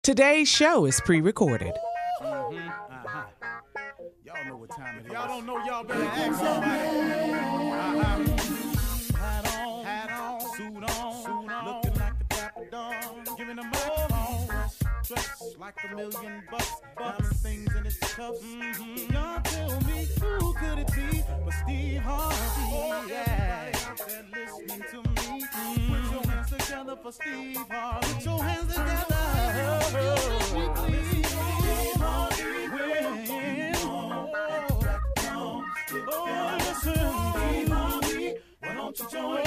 Today's show is pre-recorded. Y'all know what time it is. Y'all don't know, y'all better ask somebody. Hat on, suit on, looking like the Dapper Dawn, giving them microphone, dressed like $1 million, diamond things in its cuffs. Y'all tell me who could it be but Steve Harvey? Yeah, they're listening to me. Put your hands together for Steve Harvey. Put your hands together. Why don't you join me?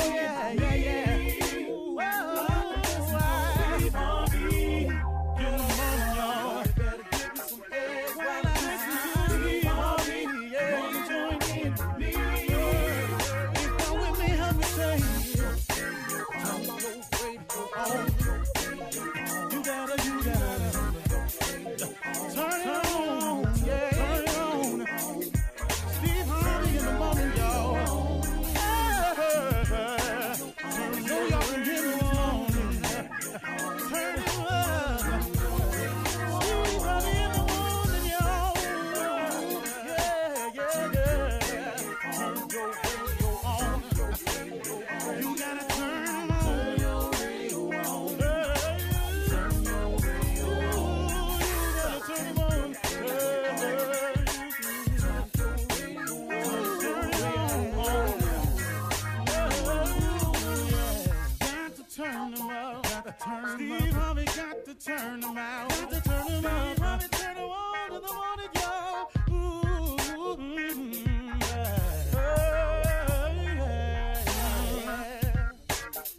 Steve Harvey got to turn them out. Got to turn them out. Harvey turn them on to the morning, y'all.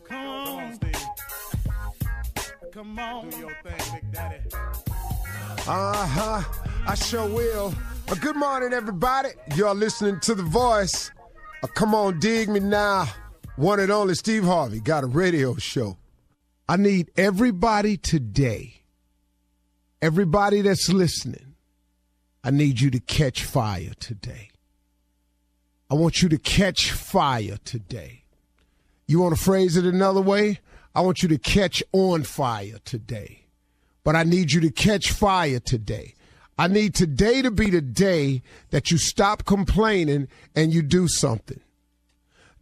Come on, Steve. Come on. Do your thing, Big Daddy. I sure will. Good morning, everybody. You're listening to The Voice. Come on, dig me now. One and only Steve Harvey got a radio show. I need everybody today, everybody that's listening, I need you to catch fire today. I want you to catch fire today. You want to phrase it another way? I want you to catch on fire today. But I need you to catch fire today. I need today to be the day that you stop complaining and you do something.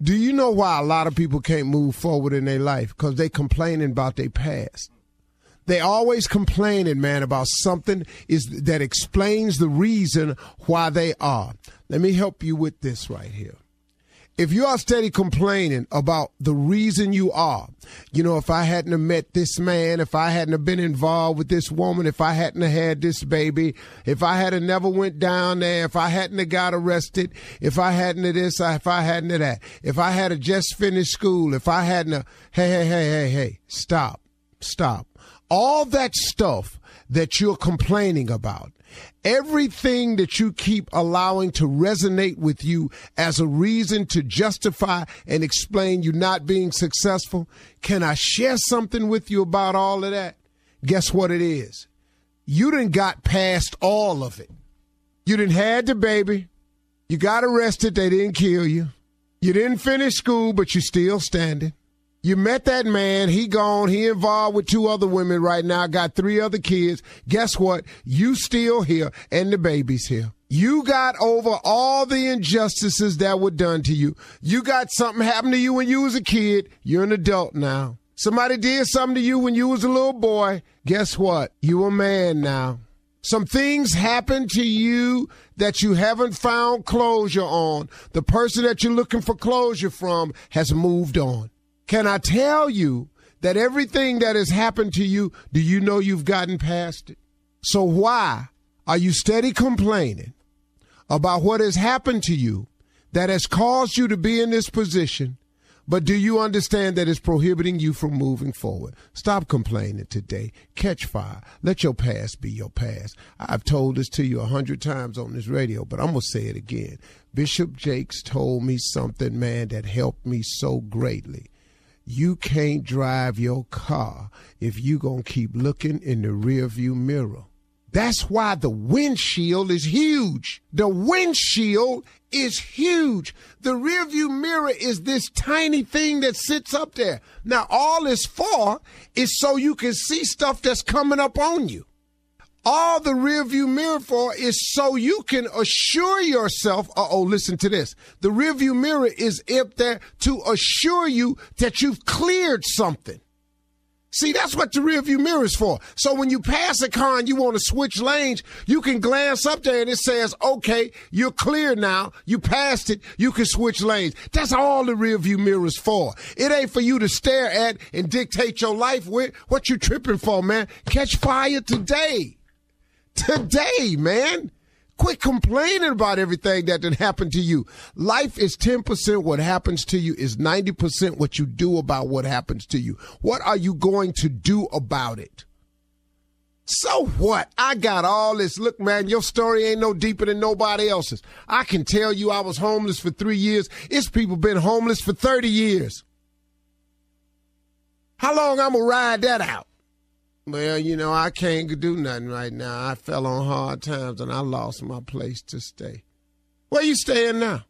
Do you know why a lot of people can't move forward in their life? Because they complaining about their past. They always complaining, man, about something that explains the reason why they are. Let me help you with this right here. If you are steady complaining about the reason you are, you know, if I hadn't have met this man, if I hadn't have been involved with this woman, if I hadn't have had this baby, if I had have never went down there, if I hadn't have got arrested, if I hadn't have this, if I hadn't have that, if I had have just finished school, if I hadn't have, hey, stop. All that stuff that you're complaining about, everything that you keep allowing to resonate with you as a reason to justify and explain you not being successful, can I share something with you about all of that? Guess what it is? You done got past all of it. You done had the baby. You got arrested. They didn't kill you. You didn't finish school, but you still standing. You met that man, he gone, he involved with 2 other women right now, got 3 other kids. Guess what? You still here, and the baby's here. You got over all the injustices that were done to you. You got something happen to you when you was a kid. You're an adult now. Somebody did something to you when you was a little boy. Guess what? You a man now. Some things happen to you that you haven't found closure on. The person that you're looking for closure from has moved on. Can I tell you that everything that has happened to you, do you know you've gotten past it? So why are you steady complaining about what has happened to you that has caused you to be in this position, but do you understand that it's prohibiting you from moving forward? Stop complaining today. Catch fire. Let your past be your past. I've told this to you 100 times on this radio, but I'm going to say it again. Bishop Jakes told me something, man, that helped me so greatly. You can't drive your car if you going to keep looking in the rearview mirror. That's why the windshield is huge. The windshield is huge. The rearview mirror is this tiny thing that sits up there. Now, all it's for is so you can see stuff that's coming up on you. All the rearview mirror for is so you can assure yourself, listen to this. The rearview mirror is up there to assure you that you've cleared something. See, that's what the rearview mirror is for. So when you pass a car and you want to switch lanes, you can glance up there and it says, okay, you're clear now. You passed it. You can switch lanes. That's all the rearview mirror is for. It ain't for you to stare at and dictate your life with. What you tripping for, man? Catch fire today. Today, man. Quit complaining about everything that did happen to you. Life is 10% what happens to you is 90% what you do about what happens to you. What are you going to do about it? So what? I got all this. Look, man, your story ain't no deeper than nobody else's. I can tell you I was homeless for 3 years. It's people been homeless for 30 years. How long I'm going to ride that out? Well, you know, I can't do nothing right now. I fell on hard times and I lost my place to stay. Where you staying now?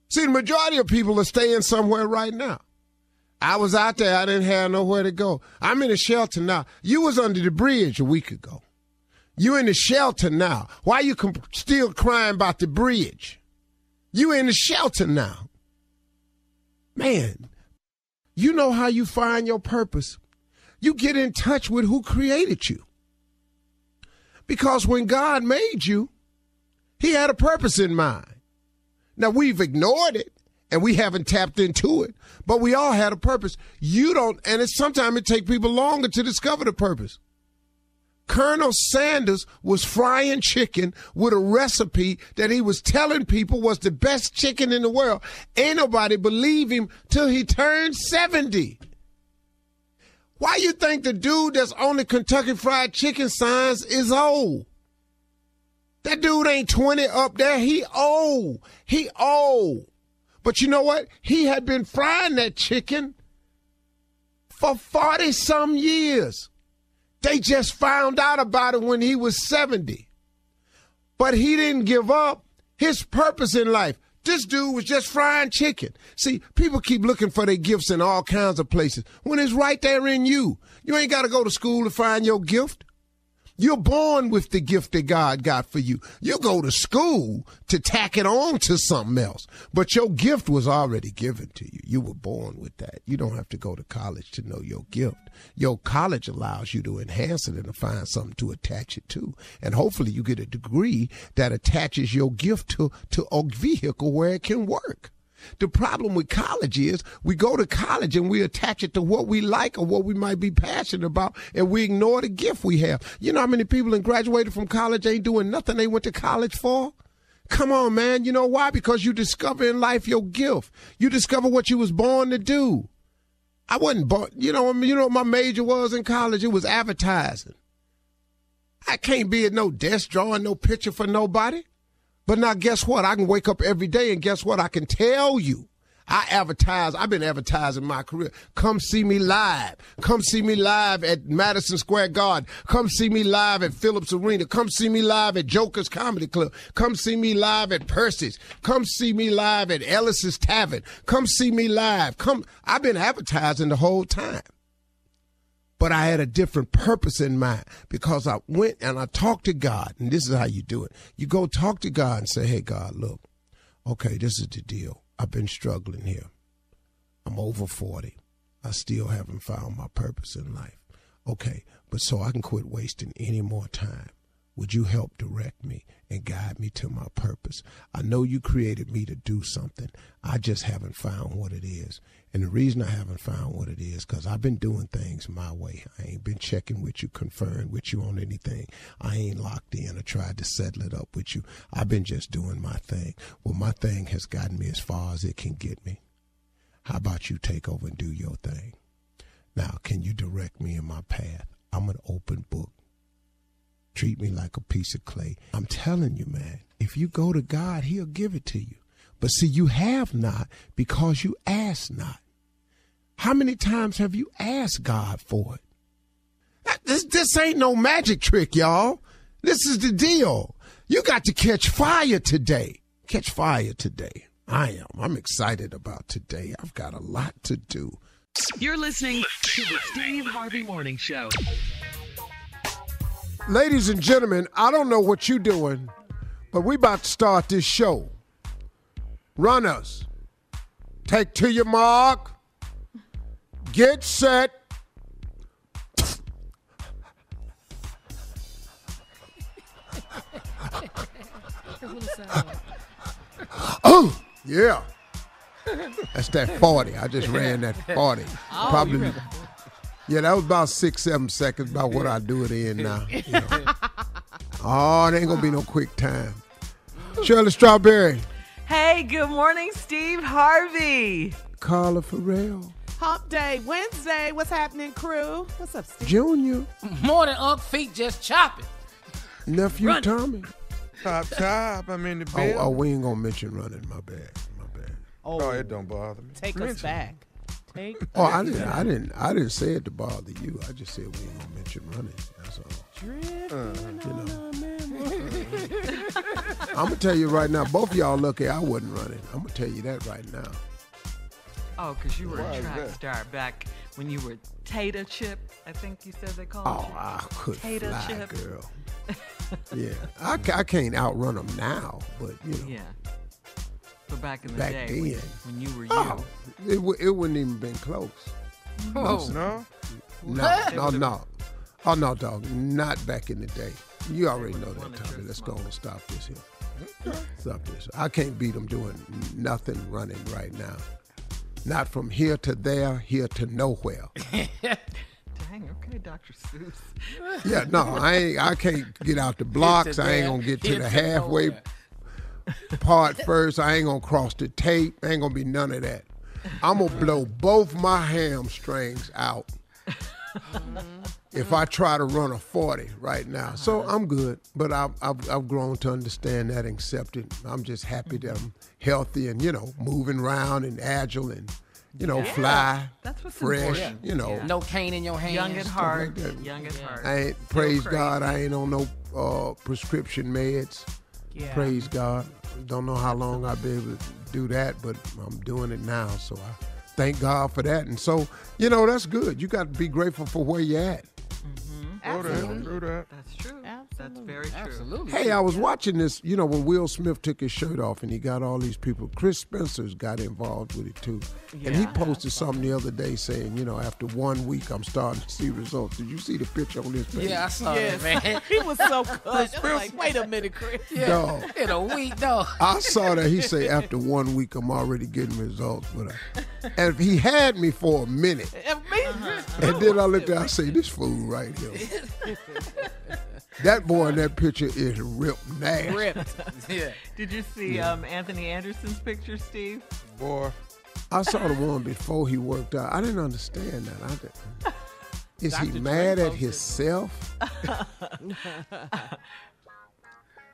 See, the majority of people are staying somewhere right now. I was out there. I didn't have nowhere to go. I'm in a shelter now. You was under the bridge a week ago. You in the shelter now. Why you still crying about the bridge? You in the shelter now. Man. You know how you find your purpose. You get in touch with who created you. Because when God made you, he had a purpose in mind. Now, we've ignored it and we haven't tapped into it, but we all had a purpose. You don't, and sometimes it takes people longer to discover the purpose. Colonel Sanders was frying chicken with a recipe that he was telling people was the best chicken in the world. Ain't nobody believe him till he turned 70. Why you think the dude that's on the Kentucky Fried Chicken signs is old? That dude ain't 20 up there. He old. He old. But you know what? He had been frying that chicken for 40-some years. They just found out about it when he was 70. But he didn't give up his purpose in life. This dude was just frying chicken. See, people keep looking for their gifts in all kinds of places when it's right there in you. You ain't got to go to school to find your gift. You're born with the gift that God got for you. You go to school to tack it on to something else. But your gift was already given to you. You were born with that. You don't have to go to college to know your gift. Your college allows you to enhance it and to find something to attach it to. And hopefully you get a degree that attaches your gift to a vehicle where it can work. The problem with college is we go to college and we attach it to what we like or what we might be passionate about, and we ignore the gift we have. You know how many people that graduated from college ain't doing nothing they went to college for? Come on, man. You know why? Because you discover in life your gift. You discover what you was born to do. I wasn't born, you know what my major was in college? It was advertising. I can't be at no desk drawing no picture for nobody. But now guess what? I can wake up every day and guess what? I can tell you. I've been advertising my career. Come see me live. Come see me live at Madison Square Garden. Come see me live at Phillips Arena. Come see me live at Joker's Comedy Club. Come see me live at Percy's. Come see me live at Ellis's Tavern. Come see me live. I've been advertising the whole time. But I had a different purpose in mind because I went and I talked to God. And this is how you do it. You go talk to God and say, hey, God, look, okay, this is the deal. I've been struggling here. I'm over 40. I still haven't found my purpose in life. Okay, but so I can quit wasting any more time. Would you help direct me and guide me to my purpose? I know you created me to do something. I just haven't found what it is. And the reason I haven't found what it is because I've been doing things my way. I ain't been checking with you, conferring with you on anything. I ain't locked in or tried to settle it up with you. I've been just doing my thing. Well, my thing has gotten me as far as it can get me. How about you take over and do your thing? Now, can you direct me in my path? I'm an open book. Treat me like a piece of clay. I'm telling you, man, if you go to God, he'll give it to you. But see, you have not because you ask not. How many times have you asked God for it? This ain't no magic trick, y'all. This is the deal. You got to catch fire today. Catch fire today. I am. I'm excited about today. I've got a lot to do. You're listening to the Steve Harvey Morning Show. Ladies and gentlemen, I don't know what you're doing, but we about to start this show. Runners, take to your mark. Get set. Oh, yeah. That's that 40. I just ran that 40. Probably. Yeah, that was about 6-7 seconds, about what I do it in now. You know. Oh, it ain't going to be no quick time. Shirley Strawberry. Hey, good morning, Steve Harvey. Carla Farrell. Hump Day, Wednesday. What's happening, crew? What's up, Steve? Junior. Morning, Unc. Feet just chopping. Nephew Run. Tommy. Top. I'm in the bed. Oh, we ain't going to mention running. My bad. Oh, it don't bother me. Take us back. Oh, I didn't say it to bother you. I just said we ain't gonna mention running. That's all. I'm gonna tell you right now. Both of y'all lucky I wasn't running. I'm gonna tell you that right now. Oh, because you were Why a is track that? star back when you were Tater Chip, I think you said they called Oh, you. I could Tater fly, chip. girl. Yeah, I can't outrun them now, but you know. Yeah. But back in the Back day then. when you were you. Oh, it wouldn't even been close. Oh, No? No. Oh, no, dog. Not back in the day. You already know that, One that Tommy. you're Let's go small. and stop this here. Stop this. I can't beat them doing nothing running right now. Not from here to there, here to nowhere. Dang, okay, Dr. Seuss. Yeah, no, I can't get out the blocks. I ain't gonna get to the halfway part first. I ain't gonna cross the tape. Ain't gonna be none of that. I'm gonna blow both my hamstrings out if I try to run a 40 right now. So I'm good, but I've grown to understand that and accept it. I'm just happy that I'm healthy and, you know, moving around and agile and, you know, fly, That's what's fresh, important. you know. Yeah. no cane in your hands. Young at heart. like that. Young at heart. I ain't, praise crazy. God, I ain't on no prescription meds. Yeah. Praise God. Don't know how long I'll be able to do that, but I'm doing it now. So I thank God for that. And so, you know, that's good. You got to be grateful for where you're at. Do that. That's true. That's Absolutely. very true. Absolutely. Hey, I was watching this, you know, when Will Smith took his shirt off and he got all these people. Chris Spencer's got involved with it too. And he Yeah. posted something the other day saying, you know, after 1 week, I'm starting to see results. Did you see the picture on this page? Yeah, I saw Yes. that, man. He was so cut. I'm like, wait a minute, Chris. Yeah. Dog. In a week, dog. I saw that he say after 1 week I'm already getting results, but and he had me for a minute, And me. and then I looked at, I say this fool right here. That boy in that picture is ripped nasty. Ripped. Yeah. Did you see Anthony Anderson's picture, Steve? Boy. I saw the one before he worked out. I didn't understand that. Is he Dr. mad Dre at posted. himself?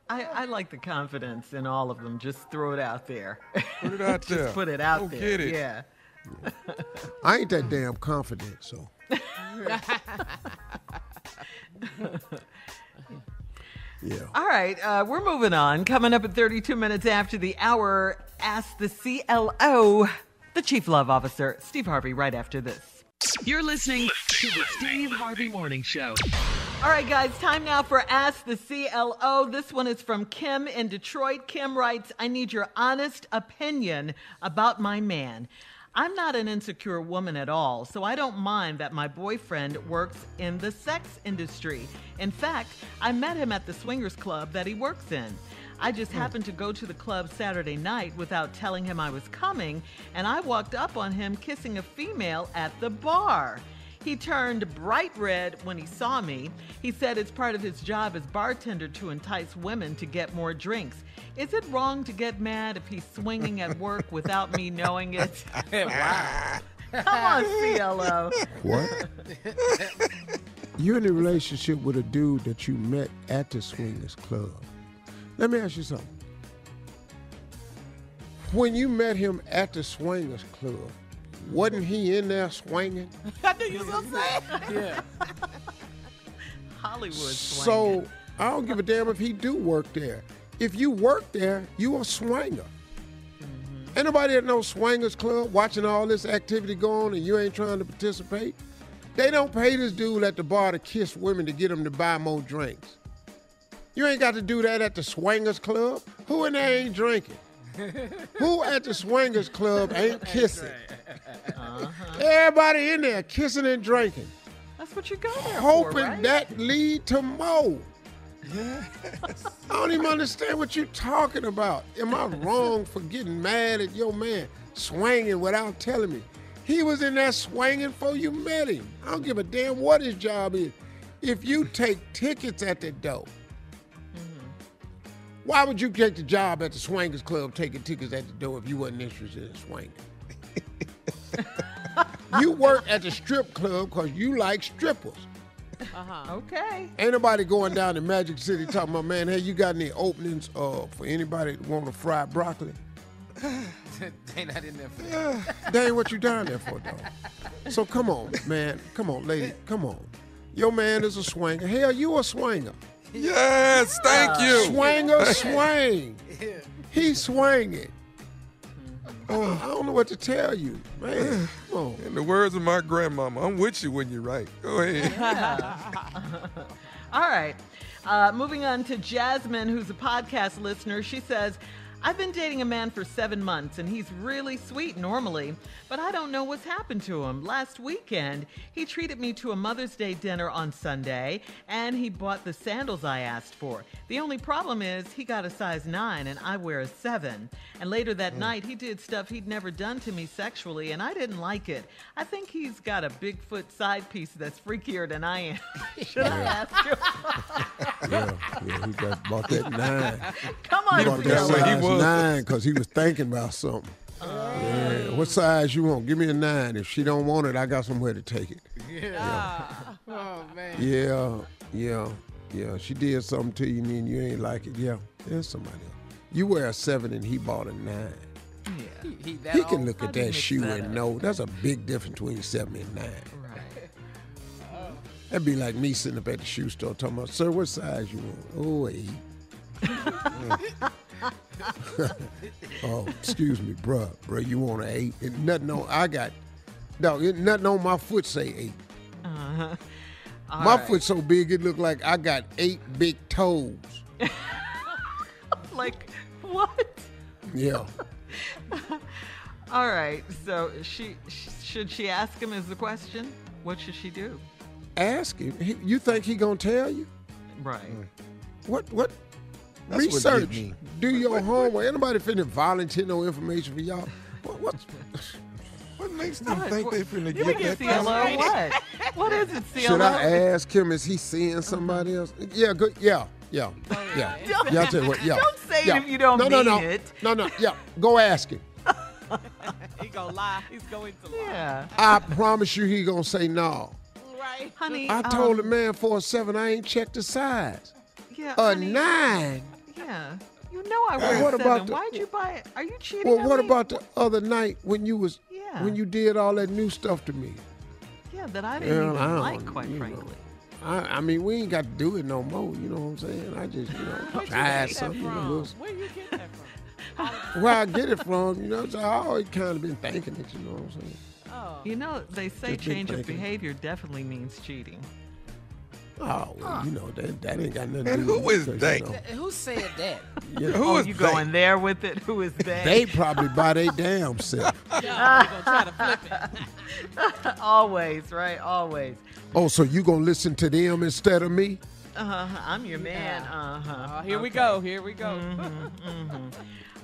I like the confidence in all of them. Just throw it out there. Put it out there. Just put it out Go there. get it. Yeah. I ain't that damn confident, so. Yeah. All right, we're moving on. Coming up at 32 minutes after the hour, Ask the CLO, the Chief Love Officer, Steve Harvey, right after this. You're listening to the Steve Harvey Morning Show. All right, guys, time now for Ask the CLO. This one is from Kim in Detroit. Kim writes, I need your honest opinion about my man. I'm not an insecure woman at all, so I don't mind that my boyfriend works in the sex industry. In fact, I met him at the swingers club that he works in. I just happened to go to the club Saturday night without telling him I was coming, and I walked up on him kissing a female at the bar. He turned bright red when he saw me. He said it's part of his job as bartender to entice women to get more drinks. Is it wrong to get mad if he's swinging at work without me knowing it? Wow. Come on, CLO. What? You're in a relationship with a dude that you met at the swingers club. Let me ask you something. When you met him at the swingers club, wasn't he in there swinging? I knew you was going to say it. Yeah. Hollywood swinging. So I don't give a damn if he do work there. If you work there, you a swinger. Ain't nobody at no swingers club watching all this activity go on and you ain't trying to participate. They don't pay this dude at the bar to kiss women to get them to buy more drinks. You ain't got to do that at the swingers club. Who in there ain't drinking? Who at the swingers club ain't kissing? Everybody in there kissing and drinking. That's what you go there Hoping for, right? that lead to more. I don't even understand what you're talking about. Am I wrong for getting mad at your man swinging without telling me? He was in there swinging before you met him. I don't give a damn what his job is. If you take tickets at the door, why would you take the job at the swingers club taking tickets at the door if you wasn't interested in swinging? You work at the strip club because you like strippers. Okay. Ain't nobody going down to Magic City talking about, man, hey, you got any openings for anybody that want to fry broccoli? They not in there for that. That ain't what you down there for, though. So come on, man. Come on, lady. Come on. Your man is a swinger. Hell, you a swinger. Yes, thank you. Swinger, swing. He's swinging. I don't know what to tell you, man. Come on. In the words of my grandmama, I'm with you when you're right. Go ahead. All right. Moving on to Jasmine, who's a podcast listener. She says, I've been dating a man for 7 months, and he's really sweet normally, but I don't know what's happened to him. Last weekend, he treated me to a Mother's Day dinner on Sunday, and he bought the sandals I asked for. The only problem is he got a size 9, and I wear a 7. And later that night, he did stuff he'd never done to me sexually, and I didn't like it. I think he's got a Bigfoot side piece that's freakier than I am. Should I ask him? Yeah, he bought that 9. Come on, He bought that That's what he size was. 9 because he was thinking about something. Yeah. What size you want? Give me a 9. If she don't want it, I got somewhere to take it. Oh, man. Yeah. She did something to you and you ain't like it. Yeah, there's somebody else. You wear a 7 and he bought a 9. He He can look How at do you that mix shoe that and up? know there's a big difference between 7 and 9. Right. That'd be like me sitting up at the shoe store talking about, sir, what size you want? Oh, 8. Oh, excuse me, bruh, you want an 8? And nothing on, nothing on my foot say 8. My foot's so big it look like I got 8 big toes. Like, what? Yeah. All right, so should she ask him is the question? What should she do? Ask him. You think he gonna tell you? Right. What? That's what Research. get me. Do your homework. Anybody finna volunteer no information for y'all? What makes them think they finna You get think it's that? CLO? What? What is it, CLO? Should I ask him? Is he seeing somebody else? Yeah, good. Yeah. Yeah, I'll tell you what. Yeah. Don't say yeah. it if you don't no, mean it. No. Yeah, go ask him. He gonna lie. He's going to lie. Yeah. I promise you, he gonna say no. Right. Honey. I told the man for a 7, I ain't checked the size. Yeah, A honey, 9. Yeah. You know I wear what a 7. about the- Why'd you buy it? Are you cheating Well, on what me? about the other night when you was Yeah. when you did all that new stuff to me? Yeah, that I didn't Yeah, I even don't- like, quite you know. frankly. I mean, we ain't got to do it no more. You know what I'm saying? I just, Where'd you tried get that something. from? Where you get that from? Where I get it from, so I always kind of been thinking it. You know what I'm saying? Oh. You know, they say Just been change of thinking. behavior definitely means cheating. Oh, well, that ain't got nothing to And do who with is it, they? Who said that? Who is you they? going there with it? Who is they? They probably by their damn self. Yeah, we gonna try to flip it. Always, right? Always. Oh, so you gonna listen to them instead of me? I'm your man. Here we go. Here we go.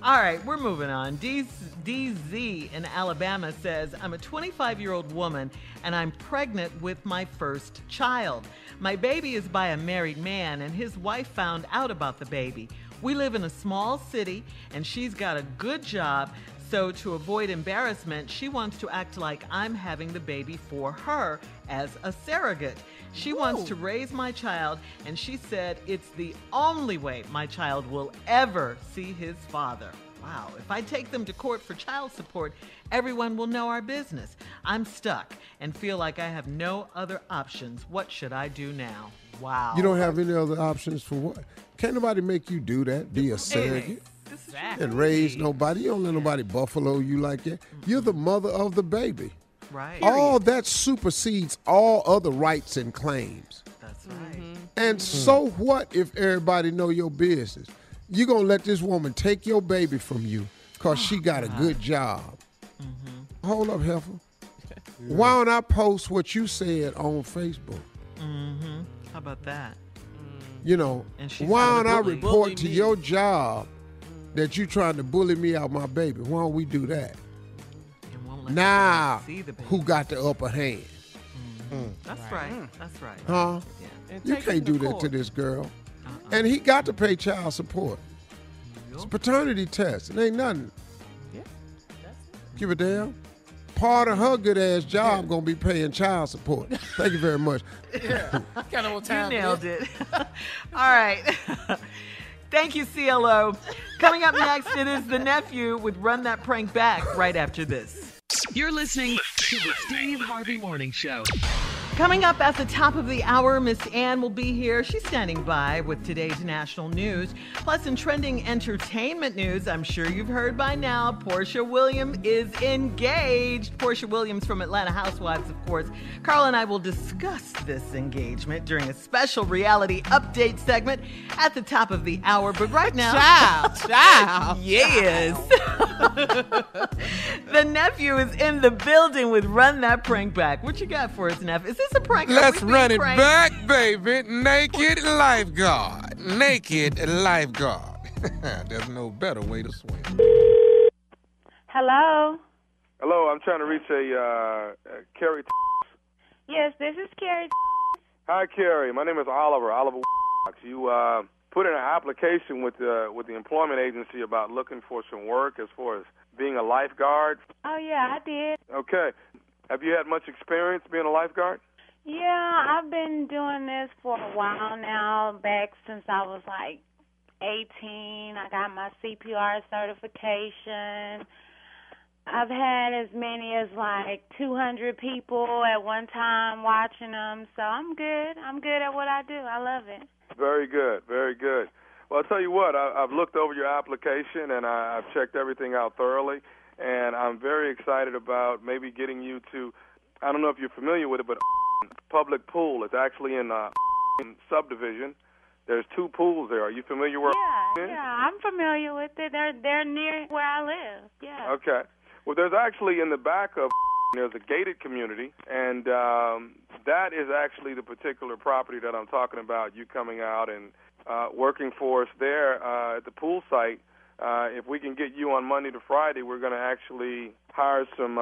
All right, we're moving on. DZ in Alabama says, I'm a 25-year-old woman and I'm pregnant with my first child. My baby is by a married man and his wife found out about the baby. We live in a small city and she's got a good job. So to avoid embarrassment, she wants to act like I'm having the baby for her as a surrogate. She wants to raise my child, and she said it's the only way my child will ever see his father. Wow, if I take them to court for child support, everyone will know our business. I'm stuck and feel like I have no other options. What should I do now? Wow. You don't have any other options for what? Can't nobody make you do that, be a surrogate, and raise nobody. You don't let nobody buffalo you like that. You're the mother of the baby. Right. All that supersedes all other rights and claims. That's right. And so what if everybody know your business? You gonna let this woman take your baby from you because she got a good job. Hold up, heifer. Why don't I post what you said on Facebook? How about that? You know, And she's why don't I bully report to me. your job that you trying to bully me out my baby? Why don't we do that? And won't let Now, see the baby. who got the upper hand? That's right. That's right. Huh? Yeah. And You take can't him to do that court. to this girl. And he got to pay child support. It's a paternity test. It ain't nothing. Give a damn. Part of her good ass job gonna be paying child support. Thank you very much. Kind of what You time nailed it. All right. Thank you, CLO. Coming up next, it is the nephew with Run That Prank Back right after this. You're listening to the Steve Harvey Morning Show. Coming up at the top of the hour, Miss Ann will be here. She's standing by with today's national news. Plus, in trending entertainment news, I'm sure you've heard by now, Portia Williams is engaged. Portia Williams from Atlanta Housewives, of course. Carla and I will discuss this engagement during a special reality update segment at the top of the hour. But right now... Child. Yes. The nephew is in the building with Run That Prank Back. What you got for us, Neff? Is this a prank? Let's Are we run being it pranked? back, baby. Naked lifeguard. Naked lifeguard. There's no better way to swim. Hello. Hello, I'm trying to reach a Carrie. Yes, this is Carrie. Hi, Carrie. My name is Oliver. Oliver. You put in an application with the employment agency about looking for some work as far as being a lifeguard. Oh, yeah, I did. Okay. Have you had much experience being a lifeguard? Yeah, I've been doing this for a while now, back since I was like 18. I got my CPR certification. I've had as many as like 200 people at one time watching them, so I'm good. I'm good at what I do. I love it. Very good. Very good. Well, I'll tell you what. I've looked over your application, and I've checked everything out thoroughly, and I'm very excited about maybe getting you to, I don't know if you're familiar with it, but public pool. It's actually in subdivision. There's 2 pools there. Are you familiar with it? Yeah, I'm familiar with it. They're near where I live. Yeah. Okay. Well, there's actually in the back of there's a gated community, and that is actually the particular property that I'm talking about. You coming out and working for us there at the pool site. If we can get you on Monday to Friday, we're going to actually hire some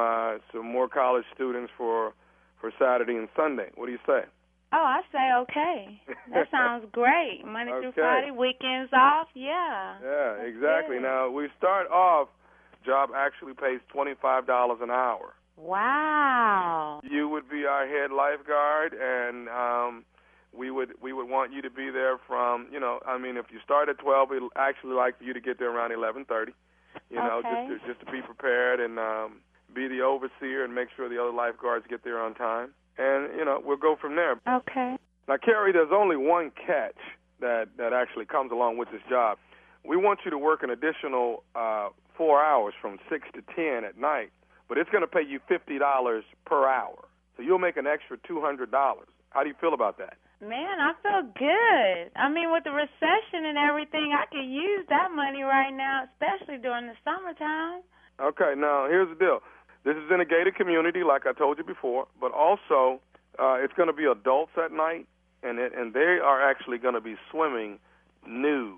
more college students for Saturday and Sunday. What do you say? Oh, I say okay. That sounds great. Monday through Friday, weekends off. Yeah. Yeah, That's exactly. good. Now, we start off, job actually pays $25 an hour. Wow. You would be our head lifeguard, and we would want you to be there from, if you start at 12, we'd actually like for you to get there around 11:30. Okay. Just to be prepared and be the overseer and make sure the other lifeguards get there on time. And, we'll go from there. Okay. Now, Carrie, there's only one catch that actually comes along with this job. We want you to work an additional 4 hours from 6 to 10 at night, but it's going to pay you $50 per hour. So you'll make an extra $200. How do you feel about that? Man, I feel good. I mean, with the recession and everything, I could use that money right now, especially during the summertime. Okay, now here's the deal. This is in a gated community, like I told you before, but also it's going to be adults at night, and they are actually going to be swimming nude.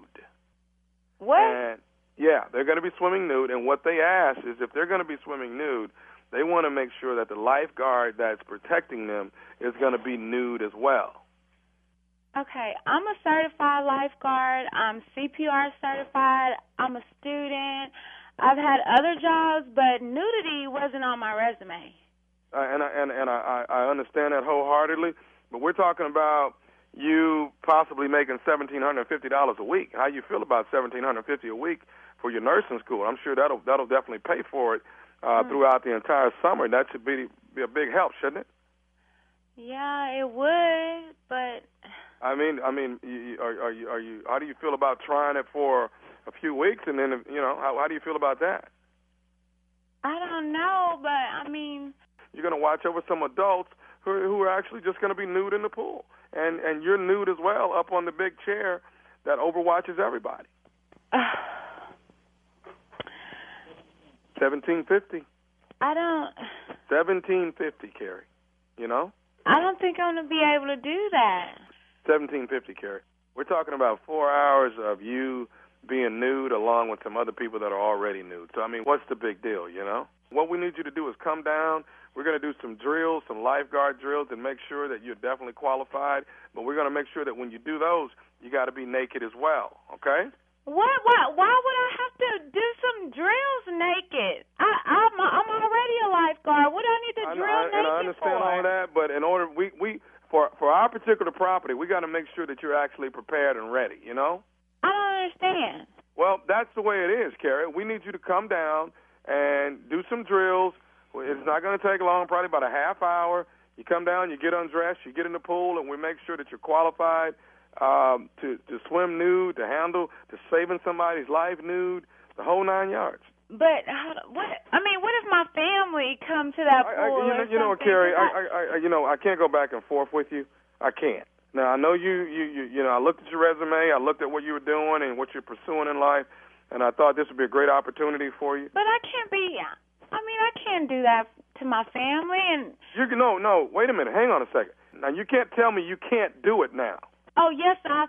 What? And, yeah, they're going to be swimming nude, and what they ask is if they're going to be swimming nude, they want to make sure that the lifeguard that's protecting them is going to be nude as well. Okay, I'm a certified lifeguard. I'm CPR certified. I'm a student. I've had other jobs, but nudity wasn't on my resume. And I understand that wholeheartedly, but we're talking about you possibly making $1,750 a week. How you feel about $1,750 a week for your nursing school? I'm sure that'll definitely pay for it throughout the entire summer. That should be a big help, shouldn't it? Yeah, it would, but I mean, are you? How do you feel about trying it for a few weeks, and then how do you feel about that? I don't know, but I mean, you're going to watch over some adults who are actually just going to be nude in the pool, and you're nude as well up on the big chair that overwatches everybody. $1,750. I don't. $1,750, Carrie. I don't think I'm going to be able to do that. $1,750, Carrie. We're talking about 4 hours of you being nude along with some other people that are already nude. So, I mean, what's the big deal, What we need you to do is come down. We're going to do some drills, some lifeguard drills, and make sure that you're definitely qualified. But we're going to make sure that when you do those, you got to be naked as well, okay? What? Why would I have to do some drills naked? I'm already a lifeguard. What do I need to drill naked for? I understand all that, but in order, for our particular property, we got to make sure that you're actually prepared and ready, I don't understand. Well, that's the way it is, Carrie. We need you to come down and do some drills. It's not going to take long, probably about a half hour. You come down, you get undressed, you get in the pool, and we make sure that you're qualified to swim nude, to saving somebody's life nude, the whole 9 yards. But what? I mean, what if my family come to that pool? You know, Carrie, I can't go back and forth with you. I can't. Now I know you. I looked at your resume. I looked at what you were doing and what you're pursuing in life, and I thought this would be a great opportunity for you. But I can't be. I can't do that to my family. And no. Wait a minute. Hang on a second. Now you can't tell me you can't do it now. Oh yes, I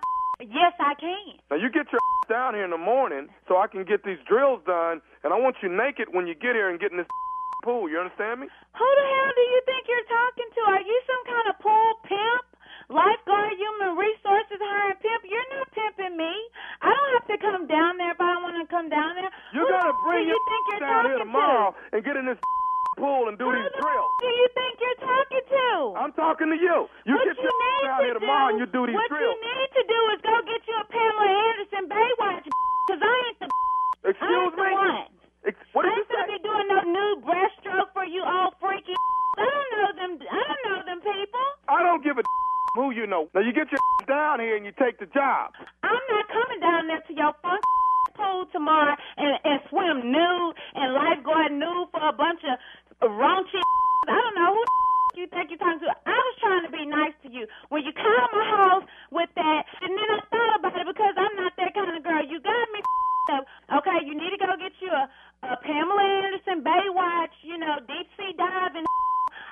can. Now you get your down here in the morning so I can get these drills done, and I want you naked when you get here and get in this pool. You understand me? Who the hell do you think you're talking to? Are you some kind of pool pimp? Lifeguard, human resources, hiring pimp? You're not pimping me. I don't have to come down there if I don't want to come down there. You gotta bring your down here tomorrow and get in this pool and do these drills. Who do you think you're talking to? I'm talking to you. You get your down here tomorrow and you do these drills. What you need to do is go get you a Pamela Anderson Baywatch, because I ain't the Excuse me? What did you say? I ain't gonna be doing no nude breaststroke for you all freaky. I don't know them people. I don't give a who you know. Now you get your down here and you take the job. I'm not coming down there to your funk pool tomorrow and swim nude and lifeguard nude for a bunch of raunchy. I don't know who you think you're talking to. I was trying to be nice to you. When you come to my house with that, and then I thought about it because I'm not that kind of girl. You got me up. Okay, you need to go get you a Pamela Anderson Baywatch, deep sea diving.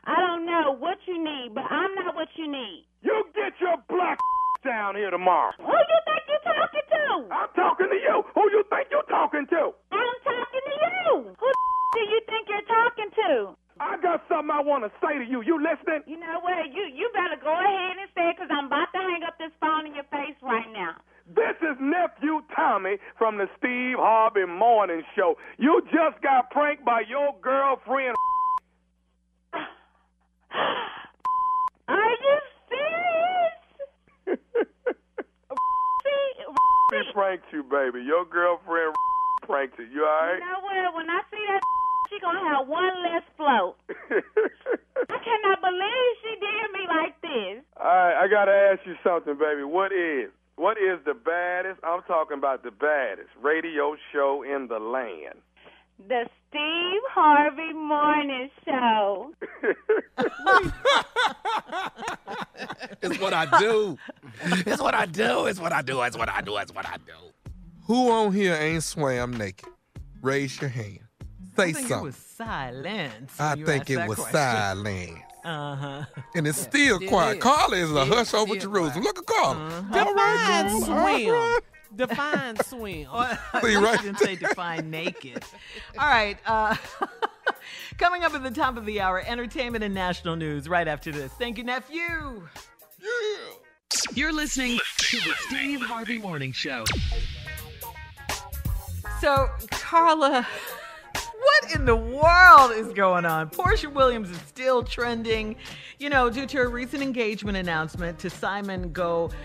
I don't know what you need, but I'm not what you need. You get your black down here tomorrow. Who you think you're talking to? I'm talking to you. Who you think you're talking to? I'm talking to you. Who do you think you're talking to? I got something I want to say to you. You listening? You know what? You better go ahead and say it, because I'm about to hang up this phone in your face right now. This is Nephew Tommy from the Steve Harvey Morning Show. You just got pranked by your girlfriend. Are you serious? She pranked you, baby. Your girlfriend pranked you. You all right? You know what? When I see that, she gonna have one less float. I cannot believe she did me like this. All right, I gotta ask you something, baby. What is the baddest? I'm talking about the baddest radio show in the land. The Steve Harvey Morning Show. It's what I do. It's what I do. It's what I do. It's what I do. It's what I do. Who on here ain't swam naked? Raise your hand. Say something. It was silence. I think it was silent. Uh-huh. And it's still quiet. Carla is a hush over Jerusalem. Look at Carla. Define swim. Define swim. See, right? I didn't say define naked. All right. Coming up at the top of the hour, entertainment and national news right after this. Thank you, nephew. Yeah. You're listening to the Steve Harvey Morning Show. So, Carla, what What in the world is going on? Portia Williams is still trending, due to her recent engagement announcement to Simon Gobadia.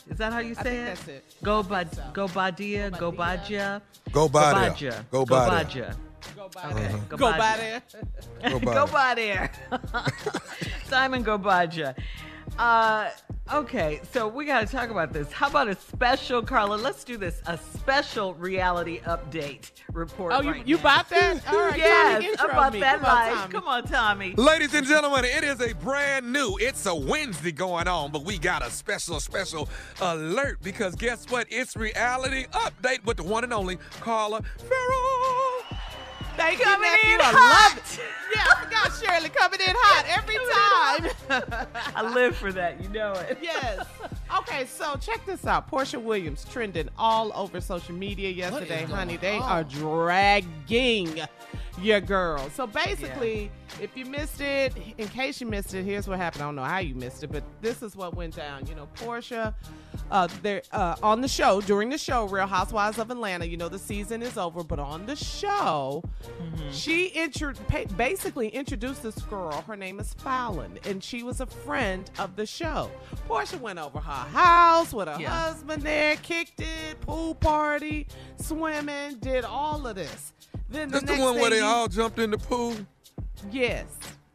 Is that how you say it? That's it. Gobadia. Go by there. Go by there. Go by there. Simon Gobadia. Okay, so we got to talk about this. How about a special, Carla? Let's do this. A special reality update report. Oh, you bought that? All right, yes, Tommy, intro about me. that Come on, life. Tommy. Come on, Tommy. Ladies and gentlemen, it is a brand new, it's a Wednesday going on, but we got a special alert because guess what? It's reality update with the one and only Carla Farrell. Thank you, Coming nephew. in I hot. love it. Yeah, I forgot Shirley coming in hot every time. I live for that. You know it. Yes. Okay, so check this out. Portia Williams trending all over social media yesterday, honey. They are dragging your girl. So basically, if you missed it, in case you missed it, here's what happened. I don't know how you missed it, but this is what went down. Portia, they're on the show, during the show, Real Housewives of Atlanta, the season is over, but on the show, she basically introduced this girl. Her name is Fallon, and she was a friend of the show. Portia went over her house with her husband there, kicked it, pool party, swimming, did all of this. Then That's the one where they all jumped in the pool? Yes.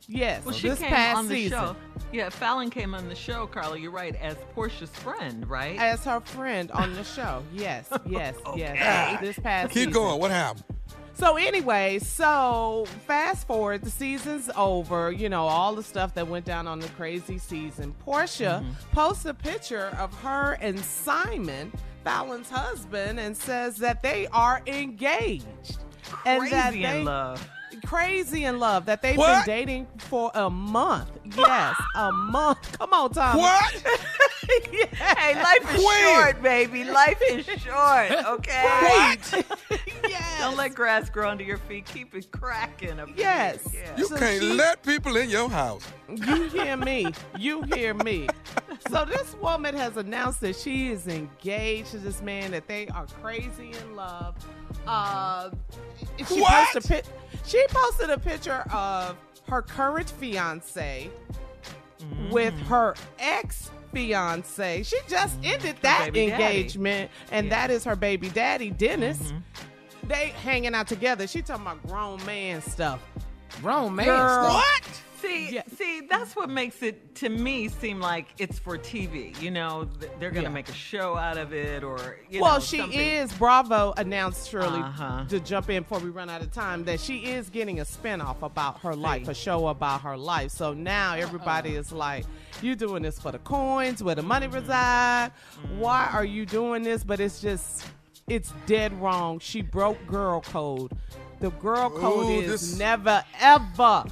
Well, she this came past on the season. show. Yeah, Fallon came on the show, Carla. You're right, as Portia's friend, right? As her friend on the show. Yes. Okay. This past Keep season. going. What happened? So anyway, fast forward, the season's over, all the stuff that went down on the crazy season. Portia posts a picture of her and Simon, Fallon's husband, and says that they are engaged. Crazy in love. Crazy in love, that they've What? been dating for a month. Yes, a month. Come on, Tommy. What? Hey, life is short, baby. Life is short, okay? What? Yes. Don't let grass grow under your feet. Keep it cracking up Yes. here. Yeah. You So can't let people in your house. You hear me. So this woman has announced that she is engaged to this man, that they are crazy in love. She posted a picture of her current fiance with her ex-fiance. She just ended that baby engagement, and that is her baby daddy, Dennis. They hanging out together. She talking about grown man stuff. Grown man Girl. stuff. What? See, that's what makes it, to me, seem like it's for TV. They're going to make a show out of it, or, She something. is. Bravo announced, Shirley, Uh-huh. to jump in before we run out of time, that she is getting a spinoff about her life, a show about her life. So now everybody is like, you doing this for the coins, where the money reside. Why are you doing this? But it's dead wrong. She broke girl code. The girl code is never, ever.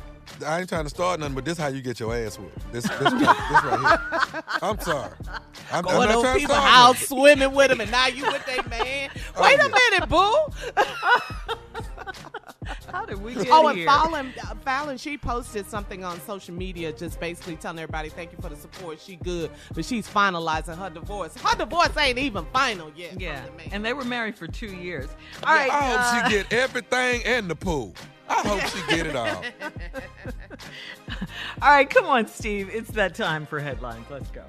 I ain't trying to start nothing, but this is how you get your ass whooped. This right here. I'm sorry. I'm Going not over trying to people's start house, nothing. swimming with them, and now you with their man. Wait a minute, boo. How did we get And here? Fallon, she posted something on social media just basically telling everybody, thank you for the support. She good, but she's finalizing her divorce. Her divorce ain't even final yet. Yeah, from the man. and they were married for 2 years. All right. I hope she get everything and the pool. I hope she get it all. All right, come on, Steve. It's that time for headlines. Let's go.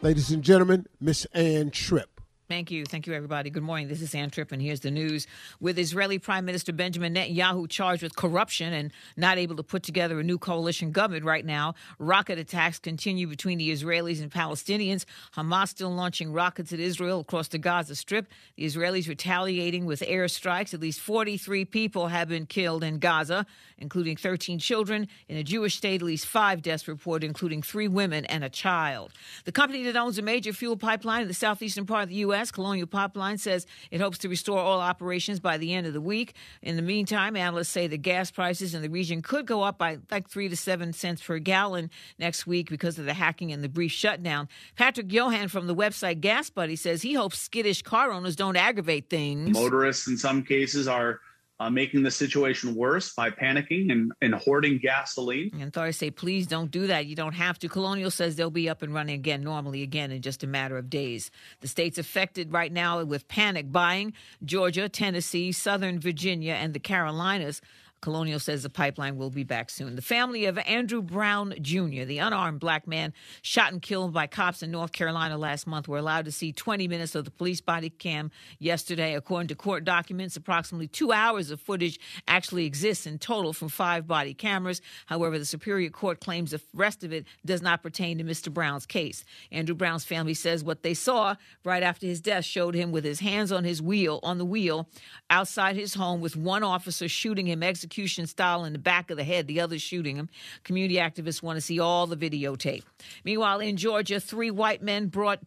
Ladies and gentlemen, Miss Ann Tripp. Thank you. Thank you, everybody. Good morning. This is Ann Tripp, and here's the news. With Israeli Prime Minister Benjamin Netanyahu charged with corruption and not able to put together a new coalition government right now, rocket attacks continue between the Israelis and Palestinians. Hamas still launching rockets at Israel across the Gaza Strip. The Israelis retaliating with airstrikes. At least 43 people have been killed in Gaza, including 13 children. In a Jewish state, at least 5 deaths reported, including 3 women and a child. The company that owns a major fuel pipeline in the southeastern part of the U.S., Colonial Pipeline, says it hopes to restore all operations by the end of the week. In the meantime, analysts say the gas prices in the region could go up by like 3 to 7 cents per gallon next week because of the hacking and the brief shutdown. Patrick Johan from the website Gas Buddy says he hopes skittish car owners don't aggravate things. Motorists in some cases are making the situation worse by panicking and hoarding gasoline. And authorities say, please don't do that. You don't have to. Colonial says they'll be up and running again, normally again, in just a matter of days. The states affected right now with panic buying: Georgia, Tennessee, Southern Virginia, and the Carolinas. Colonial says the pipeline will be back soon. The family of Andrew Brown Jr., the unarmed black man shot and killed by cops in North Carolina last month, were allowed to see 20 minutes of the police body cam yesterday. According to court documents, approximately 2 hours of footage actually exists in total from 5 body cameras. However, the Superior Court claims the rest of it does not pertain to Mr. Brown's case. Andrew Brown's family says what they saw right after his death showed him with his hands on the wheel outside his home, with one officer shooting him execution style in the back of the head, the other shooting him. Community activists want to see all the videotape. Meanwhile, in Georgia, 3 white men brought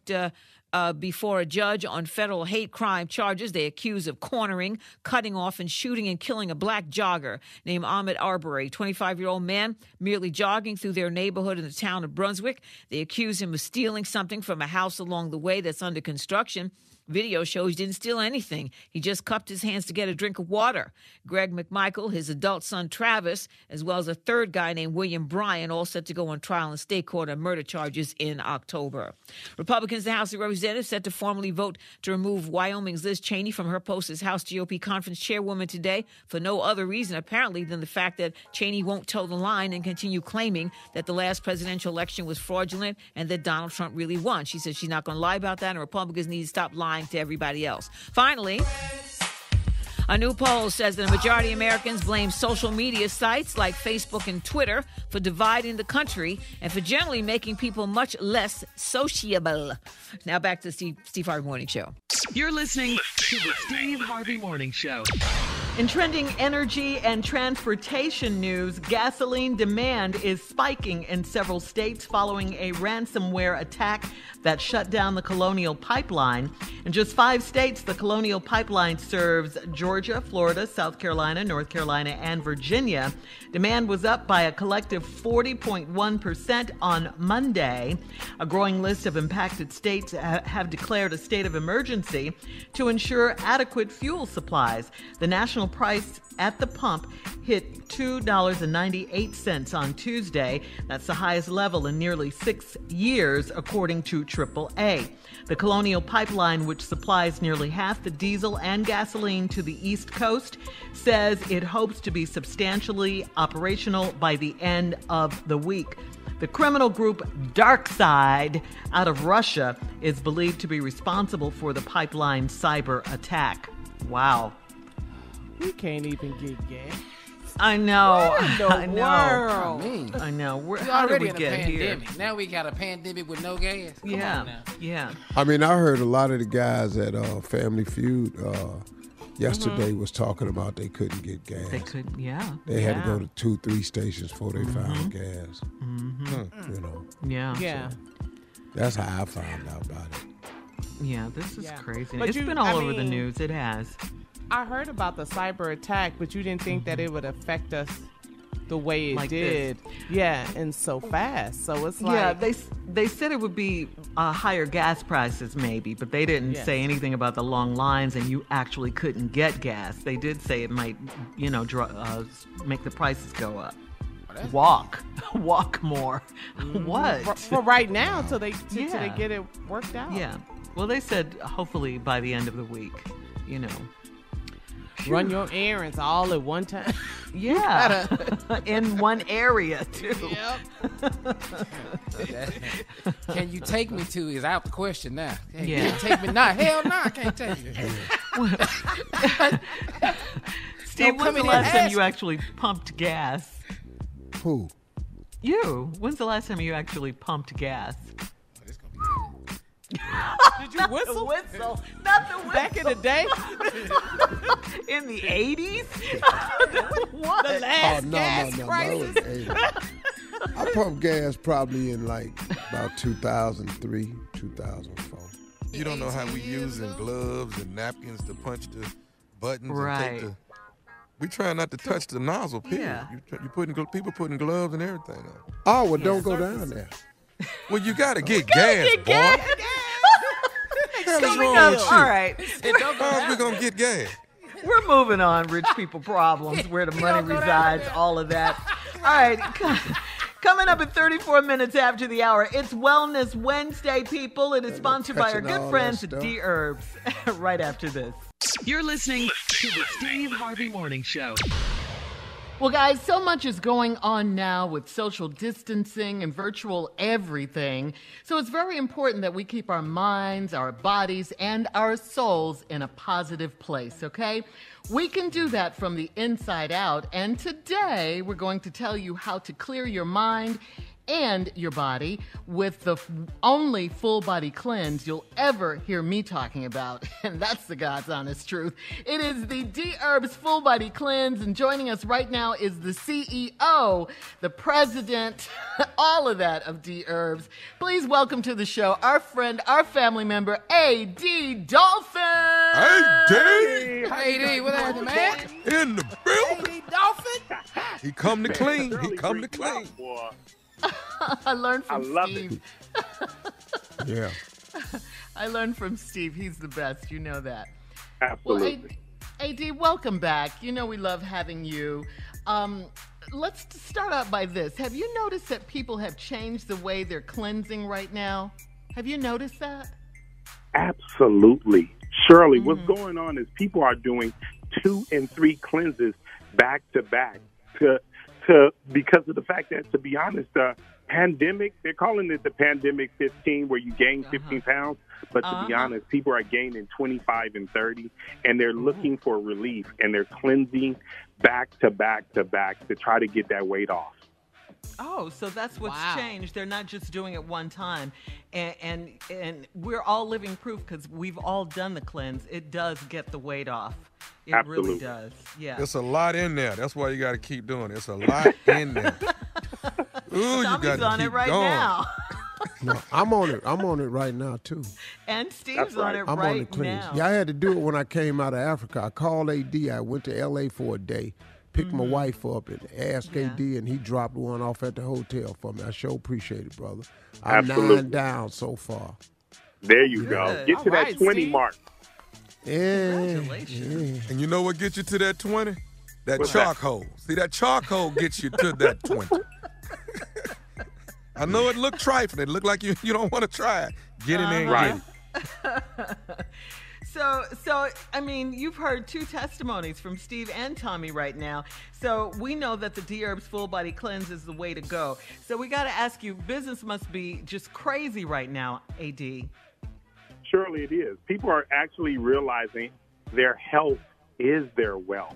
before a judge on federal hate crime charges. They accused of cornering, cutting off, and shooting and killing a black jogger named Ahmed Arbery, 25-year-old man merely jogging through their neighborhood in the town of Brunswick. They accused him of stealing something from a house along the way that's under construction. Video shows he didn't steal anything. He just cupped his hands to get a drink of water. Greg McMichael, his adult son Travis, as well as a third guy named William Bryan, all set to go on trial in state court on murder charges in October. Republicans in the House of Representatives set to formally vote to remove Wyoming's Liz Cheney from her post as House GOP conference chairwoman today for no other reason, apparently, than the fact that Cheney won't toe the line and continue claiming that the last presidential election was fraudulent and that Donald Trump really won. She says she's not going to lie about that, and Republicans need to stop lying to everybody else. Finally, a new poll says that a majority of Americans blame social media sites like Facebook and Twitter for dividing the country and for generally making people much less sociable. Now back to the Steve Harvey Morning Show. You're listening to the Steve Harvey Morning Show. In trending energy and transportation news, gasoline demand is spiking in several states following a ransomware attack that shut down the Colonial Pipeline. In just 5 states, the Colonial Pipeline serves Georgia, Florida, South Carolina, North Carolina, and Virginia. Demand was up by a collective 40.1% on Monday. A growing list of impacted states have declared a state of emergency to ensure adequate fuel supplies. The national price at the pump hit $2.98 on Tuesday. That's the highest level in nearly 6 years, according to AAA. The Colonial Pipeline, which supplies nearly half the diesel and gasoline to the East Coast, says it hopes to be substantially operational by the end of the week. The criminal group DarkSide out of Russia is believed to be responsible for the pipeline cyber attack. Wow. We can't even get gas. I know. I know. mean, I know. we're How did already we in a get pandemic. here? Now we got a pandemic with no gas. Come on now. Yeah. I mean, I heard a lot of the guys at Family Feud yesterday was talking about they couldn't get gas. They couldn't, yeah. They had to go to 2-3 stations before they found gas. You know. Yeah. Yeah. So that's how I found out about it. Yeah, this is crazy. But It's been all over the news. It has. I heard about the cyber attack, but you didn't think that it would affect us the way it Like did. this. Yeah, and so fast. So it's like... Yeah, they said it would be higher gas prices maybe, but they didn't say anything about the long lines and you actually couldn't get gas. They did say it might, make the prices go up. Walk more. What? For right now, till they get it worked out. Yeah. Well, they said hopefully by the end of the week, Run your errands all at one time. Yeah. In one area, too. Yep. Can you take me to is out the question now. Hey, Yeah. Can you take me now? Hell no, I can't take you. Steve, when's the last time you actually pumped gas? Who? You. When's the last time you actually pumped gas? Did you whistle? Not the whistle. Back in the day? In the 80s? What? The last No, gas that crisis? was 80. I pumped gas probably in about 2003, 2004. You don't know how we using gloves and napkins to punch the buttons Right. and take the... We try not to touch the nozzle, period. Yeah. People putting gloves and everything on. Oh, well, don't go down there. Well, you got to get gas, boy. gas. What the hell is Coming wrong up, with you? all right. How's we going to get gas? We're moving on. Rich people problems, where the money resides, all of that. All right. Coming up at 34 minutes after the hour, it's Wellness Wednesday, people. It is sponsored by our good friends at Dherbs. Right after this. You're listening to the Steve Harvey Morning Show. Well, guys, so much is going on now with social distancing and virtual everything. So it's very important that we keep our minds, our bodies, and our souls in a positive place, okay? We can do that from the inside out. And today, we're going to tell you how to clear your mind and your body with the only full body cleanse you'll ever hear me talking about. And that's the God's honest truth. It is the Dherbs Full Body Cleanse. And joining us right now is the CEO, the president, all of that of Dherbs. Please welcome to the show our friend, our family member, A.D. Dolphin. Hey, D. Hey, D, what happened, man? In the building. Hey, D, Dolphin. He come to clean. He come to clean. I learned from Steve. Yeah. I learned from Steve. He's the best. You know that. Absolutely. Well, AD, welcome back. You know we love having you. Let's start out by this. Have you noticed that people have changed the way they're cleansing right now? Have you noticed that? Absolutely. Shirley, what's going on is people are doing 2 and 3 cleanses back to back because of the fact that, to be honest, pandemic, they're calling it the pandemic 15, where you gain 15 pounds. But to be honest, people are gaining 25 and 30, and they're looking for relief, and they're cleansing back to back to back to try to get that weight off. Oh, so that's what's changed. They're not just doing it one time. And we're all living proof because we've all done the cleanse. It does get the weight off. It really does. Yeah. There's a lot in there. That's why you got to keep doing it. It's a lot in there. Ooh, you got to on keep it right going. now. No, I'm on it. I'm on it right now, too. And Steve's on it I'm right on the cleanse. now. Yeah, I had to do it when I came out of Africa. I called AD. I went to L.A. for a day, picked my wife up, and asked AD, and he dropped one off at the hotel for me. I sure appreciate it, brother. I'm 9 down so far. There you go. Get to that 20 Steve. mark. Yeah. Congratulations. And you know what gets you to that 20? That What's charcoal. See, that charcoal gets you to that 20. I know it looked trifling. It looked like you don't want to try it. Get in there and get it. So, I mean, you've heard 2 testimonies from Steve and Tommy right now. So we know that the Dherbs Full Body Cleanse is the way to go. So we got to ask you, business must be just crazy right now, AD. Surely it is. People are actually realizing their health is their wealth.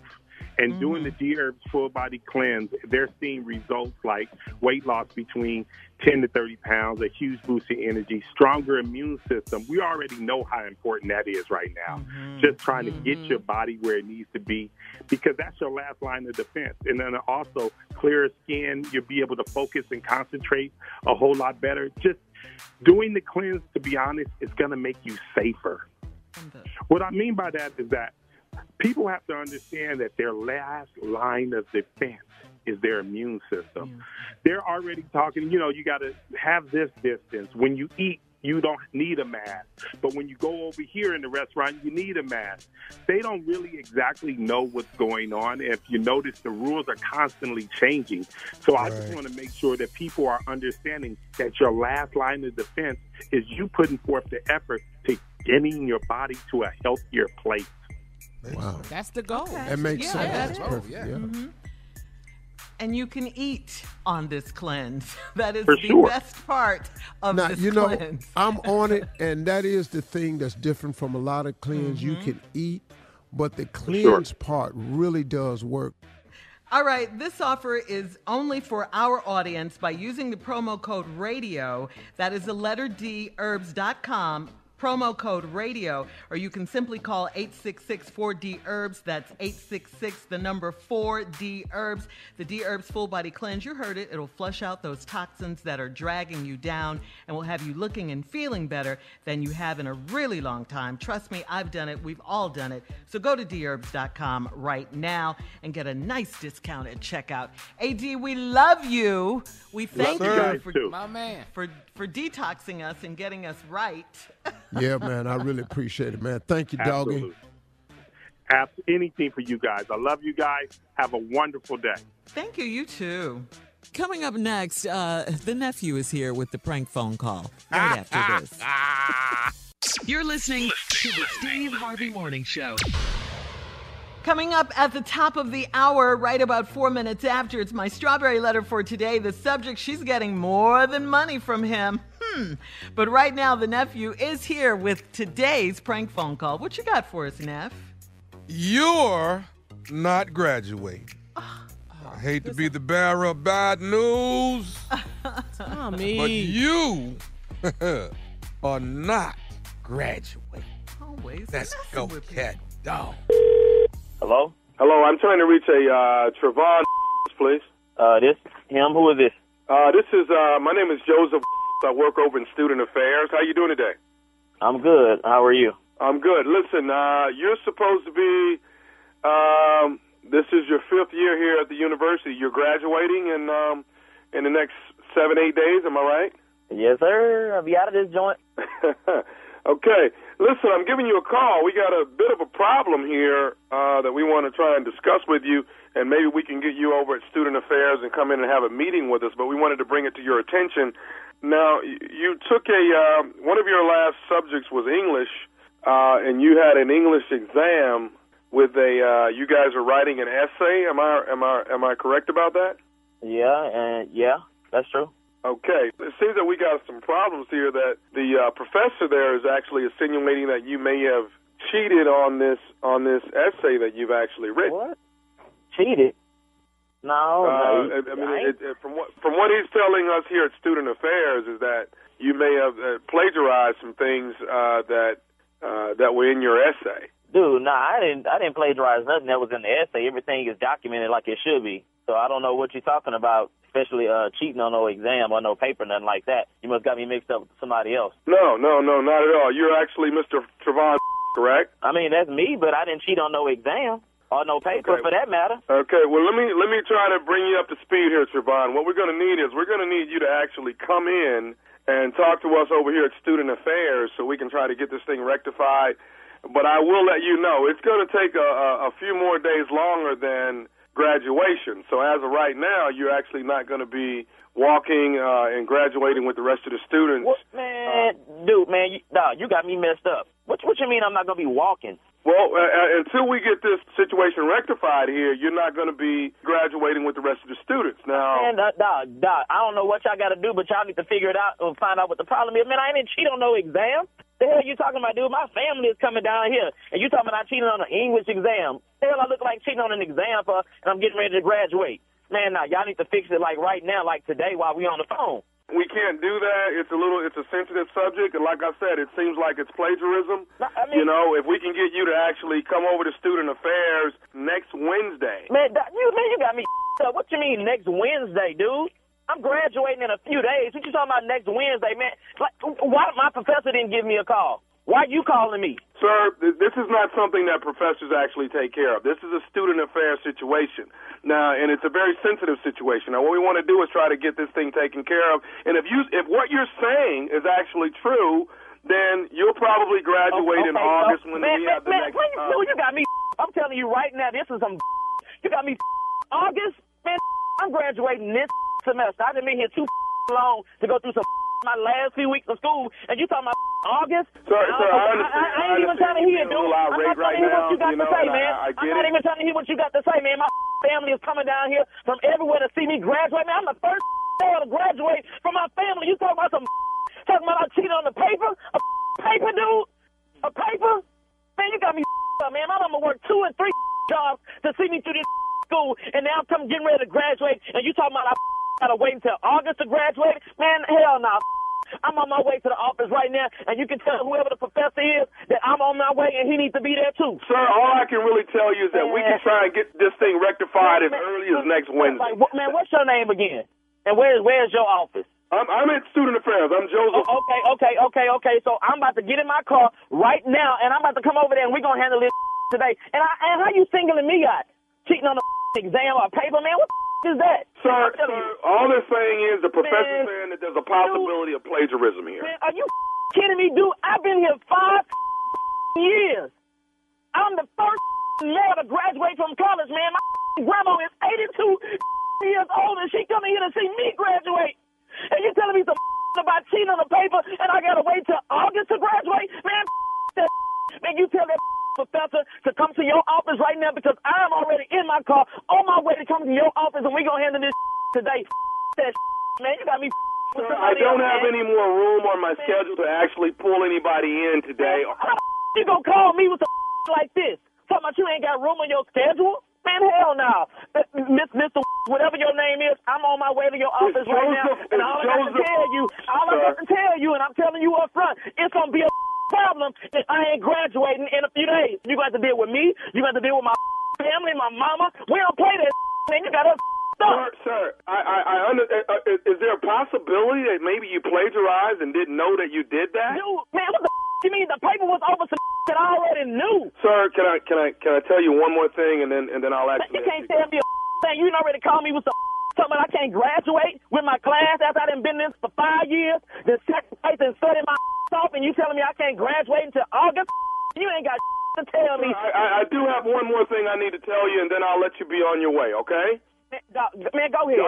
And doing the Dherbs Full Body Cleanse, they're seeing results like weight loss between 10 to 30 pounds, a huge boost in energy, stronger immune system. We already know how important that is right now. Just trying to get your body where it needs to be, because that's your last line of defense. And then also clearer skin, you'll be able to focus and concentrate a whole lot better. Just doing the cleanse, to be honest, is going to make you safer. What I mean by that is that people have to understand that their last line of defense is their immune system. They're already talking, you got to have this distance. When you eat, you don't need a mask. But when you go over here in the restaurant, you need a mask. They don't really exactly know what's going on. If you notice, the rules are constantly changing. So I just want to make sure that people are understanding that your last line of defense is you putting forth the effort to getting your body to a healthier place. Wow. That's the goal. That makes sense. That's Yeah. perfect. Yeah. And you can eat on this cleanse. That is For the sure. best part of Now, this you know, cleanse. I'm on it, and that is the thing that's different from a lot of cleanse. You can eat, but the cleanse part really does work. All right, this offer is only for our audience by using the promo code RADIO. That is the letter D, herbs.com. Promo code RADIO, or you can simply call 866-4D-HERBS. That's 866, the number 4D-HERBS. The Dherbs Full Body Cleanse, you heard it. It'll flush out those toxins that are dragging you down and will have you looking and feeling better than you have in a really long time. Trust me, I've done it. We've all done it. So go to dherbs.com right now and get a nice discount at checkout. AD, we love you. We thank you for, My man. for detoxing us and getting us right. Yeah, man, I really appreciate it, man. Thank you, doggy. anything for you guys. I love you guys. Have a wonderful day. Thank you. You too. Coming up next, the nephew is here with the prank phone call right after this. You're listening to the Steve Harvey Morning Show. Coming up at the top of the hour, right about 4 minutes after, it's my strawberry letter for today. The subject, she's getting more than money from him. But right now, the nephew is here with today's prank phone call. What you got for us, Neff? You're not graduating. I hate to be the bearer of bad news, Tommy. but you are not graduating. Always. Let's go, cat dog. Hello? Hello, I'm trying to reach a Trevon, please. This him? Who is this? This is my name is Joseph. I work over in Student Affairs. How you doing today? I'm good. How are you? I'm good. Listen, you're supposed to be. This is your 5th year here at the university. You're graduating in the next 7-8 days. Am I right? Yes, sir. I'll be out of this joint. Okay. Listen, I'm giving you a call. We got a bit of a problem here that we want to try and discuss with you, and maybe we can get you over at Student Affairs and come in and have a meeting with us, but we wanted to bring it to your attention. Now, you took one of your last subjects was English, and you had an English exam with you guys are writing an essay. Am I correct about that? Yeah, that's true. Okay. It seems that we got some problems here that the professor there is actually insinuating that you may have cheated on this essay that you've actually written. What? Cheated? No. From what he's telling us here at Student Affairs is that you may have plagiarized some things that were in your essay. Dude, I didn't plagiarize nothing that was in the essay. Everything is documented like it should be. So I don't know what you're talking about, especially cheating on no exam or no paper, nothing like that. You must got me mixed up with somebody else. No, not at all. You're actually Mr. Trevon, correct? I mean, that's me, but I didn't cheat on no exam or no paper for that matter. Okay, well, let me try to bring you up to speed here, Trevon. What we're going to need is we're going to need you to actually come in and talk to us over here at Student Affairs so we can try to get this thing rectified. But I will let you know, it's going to take a few more days longer than graduation. So as of right now, you're actually not going to be walking and graduating with the rest of the students. What, man, you got me messed up. What you mean I'm not going to be walking? Well, until we get this situation rectified here, you're not going to be graduating with the rest of the students. Now, man, I don't know what y'all got to do, but y'all need to figure it out and find out what the problem is. Man, I didn't cheat on no exam. The hell you talking about, dude? My family is coming down here, and you talking about I cheated on an English exam. The hell I look like cheating on an exam for, and I'm getting ready to graduate. Man, y'all need to fix it like right now, like today while we on the phone. We can't do that. It's a sensitive subject, and like I said, it seems like it's plagiarism. You know, if we can get you to actually come over to Student Affairs next Wednesday. Man, you got me up. What you mean next Wednesday, dude? I'm graduating in a few days. What you talking about next Wednesday, man? Like, why my professor didn't give me a call? Why are you calling me? Sir, this is not something that professors actually take care of. This is a student affairs situation. Now, and it's a very sensitive situation. Now, what we want to do is try to get this thing taken care of. And if what you're saying is actually true, then you'll probably graduate in August when we have the next... You got me. I'm telling you right now, this is some... You got me August? Man, I'm graduating this semester. I've been here too long to go through some my last few weeks of school, and you talking about August? Sir, I ain't even trying to hear, dude. I'm not trying to hear what you got to say, man. I'm not even trying to hear what you got to say, man. My family is coming down here from everywhere to see me graduate, man. I'm the first to graduate from my family. You talking about I cheated on the paper? A paper, dude? A paper? Man, you got me up, man. I'm gonna work 2 and 3 jobs to see me through this school, and now I'm getting ready to graduate, and you talking about I gotta wait until August to graduate? Man, hell no. I'm on my way to the office right now, and you can tell whoever the professor is that I'm on my way, and he needs to be there too. Sir, all I can really tell you is that we can try and get this thing rectified as early as next Wednesday. Man, what's your name again? And where's your office? I'm at Student Affairs. I'm Joseph. Okay. So I'm about to get in my car right now, and I'm about to come over there, and we're gonna handle this today. And how you singling me out? Cheating on the exam or paper, man? What is that? Sir, all they're saying is the professor's saying that there's a possibility of plagiarism here. Man, are you kidding me, dude? I've been here 5 years. I'm the first more to graduate from college, man. My grandma is 82 years old, and she coming here to see me graduate. And you telling me some about cheating on the paper, and I gotta wait till August to graduate? Man, that man, you tell that professor to come to your office right now, because I'm already in my car on my way to come to your office, and we gonna handle this today. That man, you got me. I don't have any more room on my schedule to actually pull anybody in today. How you gonna call me with some like this? Talking about you ain't got room on your schedule? Man, hell no. Mr. Whatever your name is, I'm on my way to your office right now, and all I got to tell you, and I'm telling you up front, it's gonna be a problem if I ain't graduating in a few days. You got to deal with me. You got to deal with my family, my mama. We don't play that, man. You got us. Sir, is there a possibility that maybe you plagiarized and didn't know that you did that? Dude, man, what the you mean? The paper was over some that I already knew. Sir, can I tell you one more thing, and then I'll actually. You can't tell me a thing. You already called me with some something. I can't graduate with my class after I done been in this for 5 years, then sacrifice and study my off, and you telling me I can't graduate until August? You ain't got to tell me. I do have one more thing I need to tell you, and then I'll let you be on your way. Okay? Man, go ahead.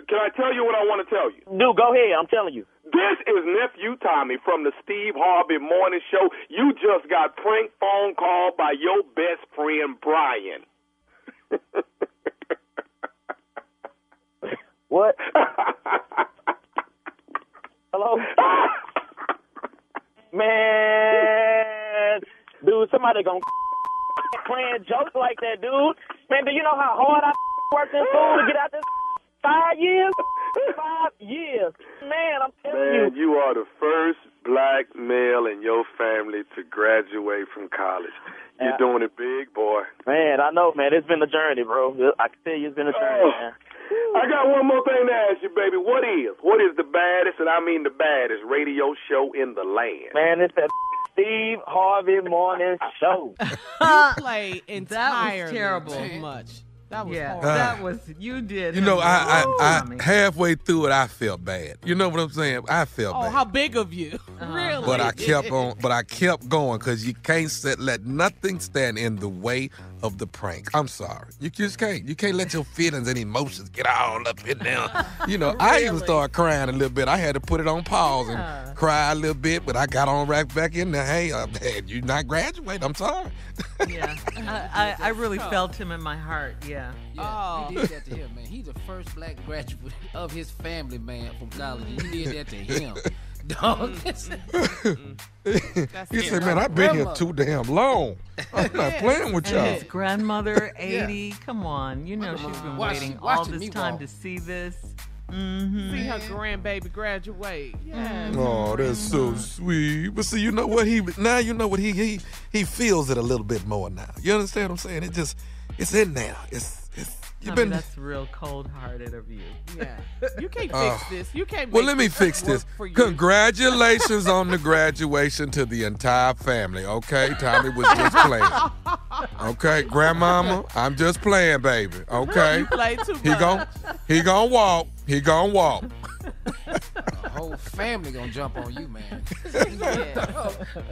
Can I tell you what I want to tell you? Dude, go ahead. I'm telling you. This is Nephew Tommy from the Steve Harvey Morning Show. You just got prank phone called by your best friend, Brian. What? Hello? Man, dude, somebody gonna playing jokes like that, dude. Man, do you know how hard I worked in school to get out this 5 years? 5 years. Man, I'm telling you. Man, you are the first black male in your family to graduate from college. You're doing it big, boy. Man, I know, man. It's been a journey, bro. I can tell you it's been a journey, man. I got one more thing to ask you, baby. What is the baddest, and I mean the baddest, radio show in the land? Man, it's that Steve Harvey Morning Show. You play entirely that was terrible. Too much. That was horrible. That was, you did. You know, I halfway through it, I felt bad. You know what I'm saying? I felt bad. Oh, how big of you. Really? But I kept going because you can't let nothing stand in the way of the prank. I'm sorry. You just can't. You can't let your feelings and emotions get all up in there. You know, I even started crying a little bit. I had to put it on pause and cry a little bit, but I got on right back in there. Hey, you not graduate. I'm sorry. Yeah. I really felt him in my heart. Yeah. Yeah, you did that to him, man. He's the first black graduate of his family, man, from college. You did that to him. Dog. He said, man, I've been here too damn long. I'm not playing with y'all. And his grandmother, 80. Come on. You know she's been waiting all this time to see this. Mm-hmm. See her grandbaby graduate. Yes. Oh, that's so sweet. But see, you know what he feels it a little bit more now. You understand what I'm saying? It's in there. That's real cold-hearted of you. Yeah. You can't fix this. You can't. Well, let me fix this. Congratulations on the graduation to the entire family. Okay, Tommy was just playing. Okay, grandmama, I'm just playing, baby. Okay. You play too much. He gonna walk. He gonna walk. The whole family gonna jump on you, man.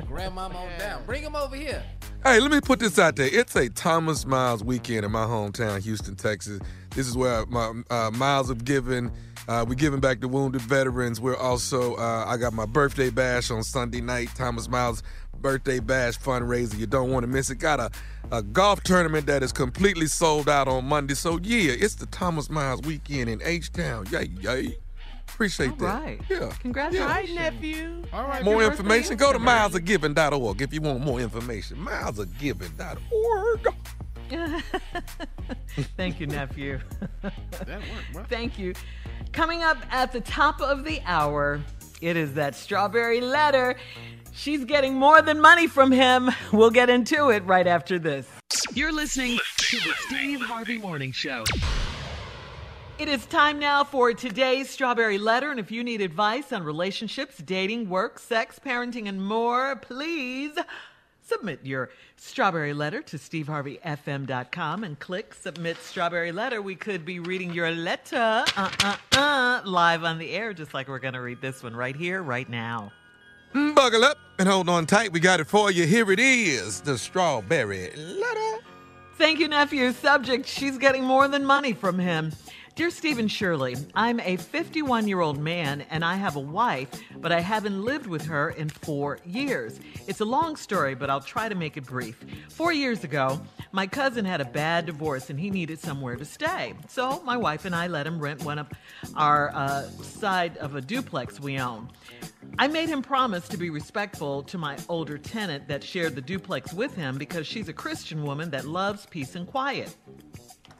Grandmama on down. Bring him over here. Hey, let me put this out there. It's a Thomas Miles weekend in my hometown, Houston, Texas. This is where my miles of giving. We're giving back to wounded veterans. We're also, I got my birthday bash on Sunday night, Thomas Miles birthday bash fundraiser. You don't want to miss it. Got a golf tournament that is completely sold out on Monday. So, yeah, it's the Thomas Miles weekend in H-Town. Yay. Appreciate that. All right. Yeah. Congratulations. Hi, nephew. All right. More information, go to milesofgiving.org if you want more information. milesofgiving.org. Thank you, nephew. That worked, bro. Thank you. Coming up at the top of the hour, it is that strawberry letter. She's getting more than money from him. We'll get into it right after this. You're listening to the Steve Harvey Morning Show. It is time now for today's Strawberry Letter, and if you need advice on relationships, dating, work, sex, parenting, and more, please submit your Strawberry Letter to steveharveyfm.com and click Submit Strawberry Letter. We could be reading your letter live on the air, just like we're going to read this one right here, right now. Buckle up and hold on tight. We got it for you. Here it is, the Strawberry Letter. Thank you, nephew. Subject, she's getting more than money from him. Dear Stephen Shirley, I'm a 51-year-old man and I have a wife, but I haven't lived with her in 4 years. It's a long story, but I'll try to make it brief. 4 years ago, my cousin had a bad divorce and he needed somewhere to stay. So my wife and I let him rent one of our side of a duplex we own. I made him promise to be respectful to my older tenant that shared the duplex with him because she's a Christian woman that loves peace and quiet.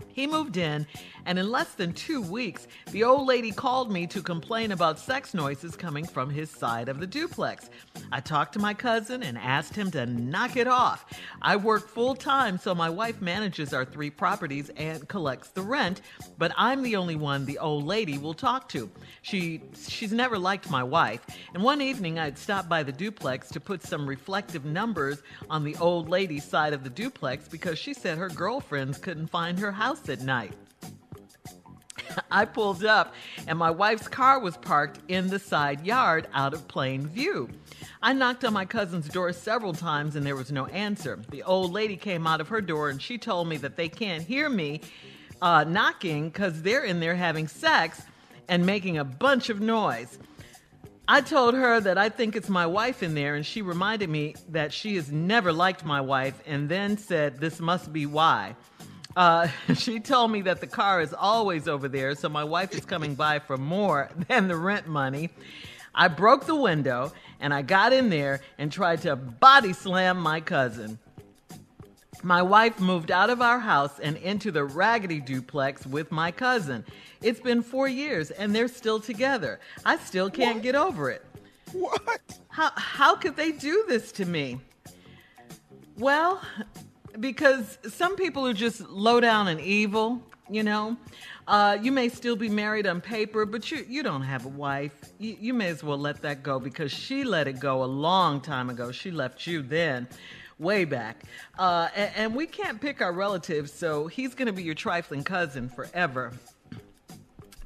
He moved in, and in less than 2 weeks, the old lady called me to complain about sex noises coming from his side of the duplex. I talked to my cousin and asked him to knock it off. I work full-time, so my wife manages our 3 properties and collects the rent, but I'm the only one the old lady will talk to. She's never liked my wife, and one evening I'd stopped by the duplex to put some reflective numbers on the old lady's side of the duplex because she said her girlfriends couldn't find her house at night. I pulled up and my wife's car was parked in the side yard out of plain view. I knocked on my cousin's door several times and there was no answer. The old lady came out of her door and she told me that they can't hear me knocking because they're in there having sex and making a bunch of noise. I told her that I think it's my wife in there, and she reminded me that she has never liked my wife and then said this must be why. She told me that the car is always over there, so my wife is coming by for more than the rent money. I broke the window, and I got in there and tried to body slam my cousin. My wife moved out of our house and into the raggedy duplex with my cousin. It's been 4 years, and they're still together. I still can't get over it. What? How could they do this to me? Well, because some people are just low down and evil, you know. You may still be married on paper, but you don't have a wife. You may as well let that go because she let it go a long time ago. She left you then, way back. And we can't pick our relatives, so he's going to be your trifling cousin forever.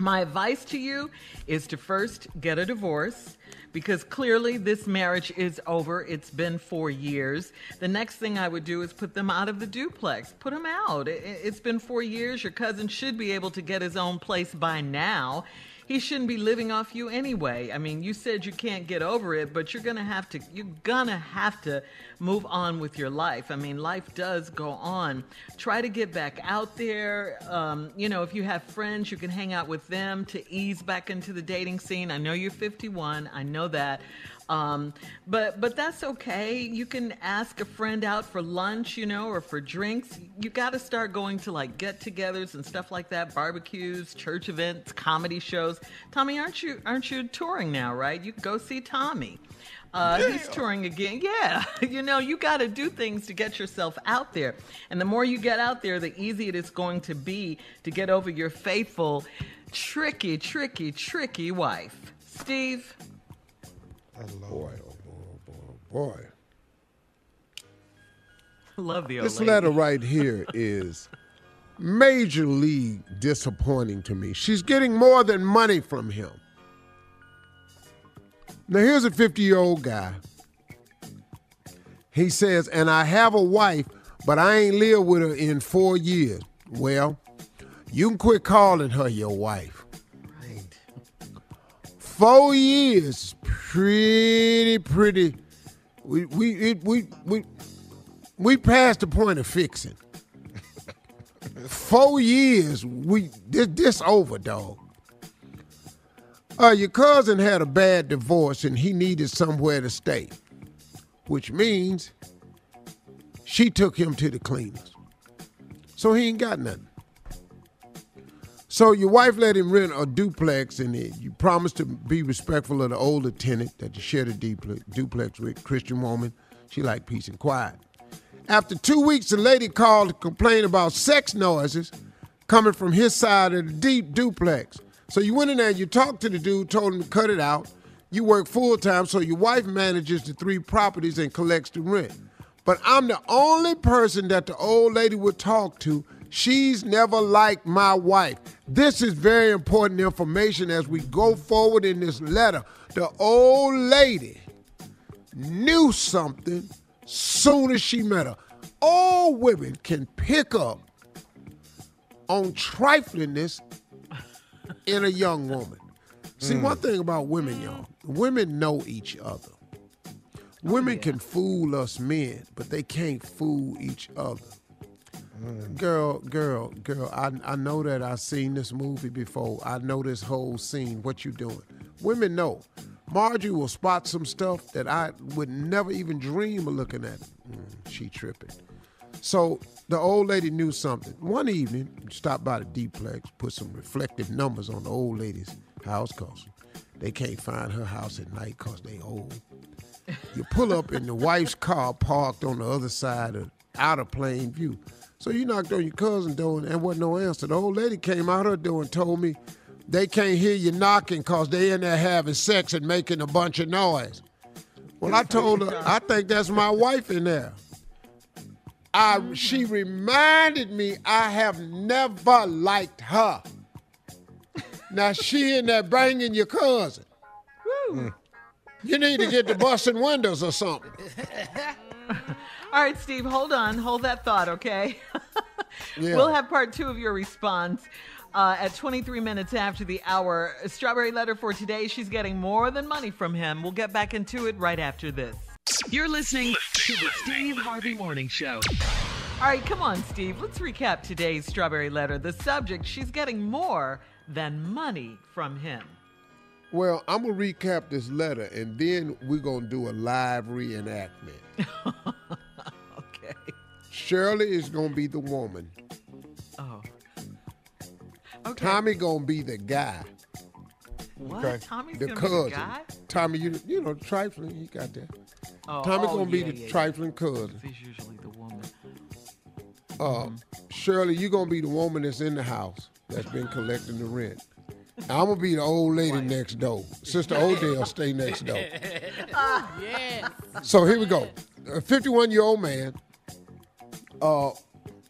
My advice to you is to first get a divorce because clearly this marriage is over. It's been 4 years. The next thing I would do is put them out of the duplex. Put them out. It's been 4 years. Your cousin should be able to get his own place by now. He shouldn't be living off you anyway. I mean, you said you can't get over it, but you're gonna have to move on with your life. I mean, life does go on. Try to get back out there. If you have friends, you can hang out with them to ease back into the dating scene. I know you're 51. I know that. But that's okay. You can ask a friend out for lunch, or for drinks. You got to start going to like get-togethers and stuff like that, barbecues, church events, comedy shows. Tommy, aren't you touring now, right? You can go see Tommy. He's touring again. Yeah. You got to do things to get yourself out there. And the more you get out there, the easier it is going to be to get over your faithful, tricky wife. Steve? Boy. Love the old This lady. letter right here is major league disappointing to me. She's getting more than money from him. Now, here's a 50-year-old guy. He says, and I have a wife, but I ain't lived with her in 4 years. Well, you can quit calling her your wife. Right. 4 years, pretty. We passed the point of fixing. 4 years, this over, dog. Your cousin had a bad divorce and he needed somewhere to stay, which means she took him to the cleaners. So he ain't got nothing. So your wife let him rent a duplex and you promised to be respectful of the older tenant that you shared a duplex with, Christian woman. She liked peace and quiet. After 2 weeks, the lady called to complain about sex noises coming from his side of the deep duplex. So you went in there, you talked to the dude, told him to cut it out. You work full-time, so your wife manages the 3 properties and collects the rent. But I'm the only person that the old lady would talk to. She's never liked my wife. This is very important information as we go forward in this letter. The old lady knew something soon as she met her. all women can pick up on triflingness in a young woman. See, one thing about women, y'all, women know each other. Women can fool us men, but they can't fool each other. Girl, I know that I've seen this movie before. I know this whole scene, what you doing. Women know. Margie will spot some stuff that I would never even dream of looking at. She tripping. So the old lady knew something. One evening, stopped by the D-Plex, put some reflective numbers on the old lady's house because they can't find her house at night because they old. You pull up in the wife's car parked on the other side of out of plain view. So you knocked on your cousin's door and wasn't no answer. The old lady came out her door and told me they can't hear you knocking because they in there having sex and making a bunch of noise. Well, I told her, I think that's my wife in there. She reminded me I have never liked her. Now she in there banging your cousin. Woo. You need to get the busting windows or something. All right, Steve, hold on. Hold that thought, okay? Yeah. We'll have part 2 of your response at 23 minutes after the hour. A strawberry letter for today. She's getting more than money from him. We'll get back into it right after this. You're listening to the Steve Harvey Morning Show. All right, come on, Steve. Let's recap today's strawberry letter. The subject, she's getting more than money from him. Well, I'm going to recap this letter, and then we're going to do a live reenactment. Okay. Shirley is going to be the woman. Oh. Okay. Tommy going to be the guy. What? Okay. Tommy's the going to cousin. be the guy? Tommy, you know, trifling, he got that. Oh, Tommy going to be yeah, the trifling cousin. He's usually the woman. Shirley, you going to be the woman that's in the house that's been collecting the rent. I'm going to be the old lady next door. Sister Odell stay next door. Yes. So here we go. A 51-year-old man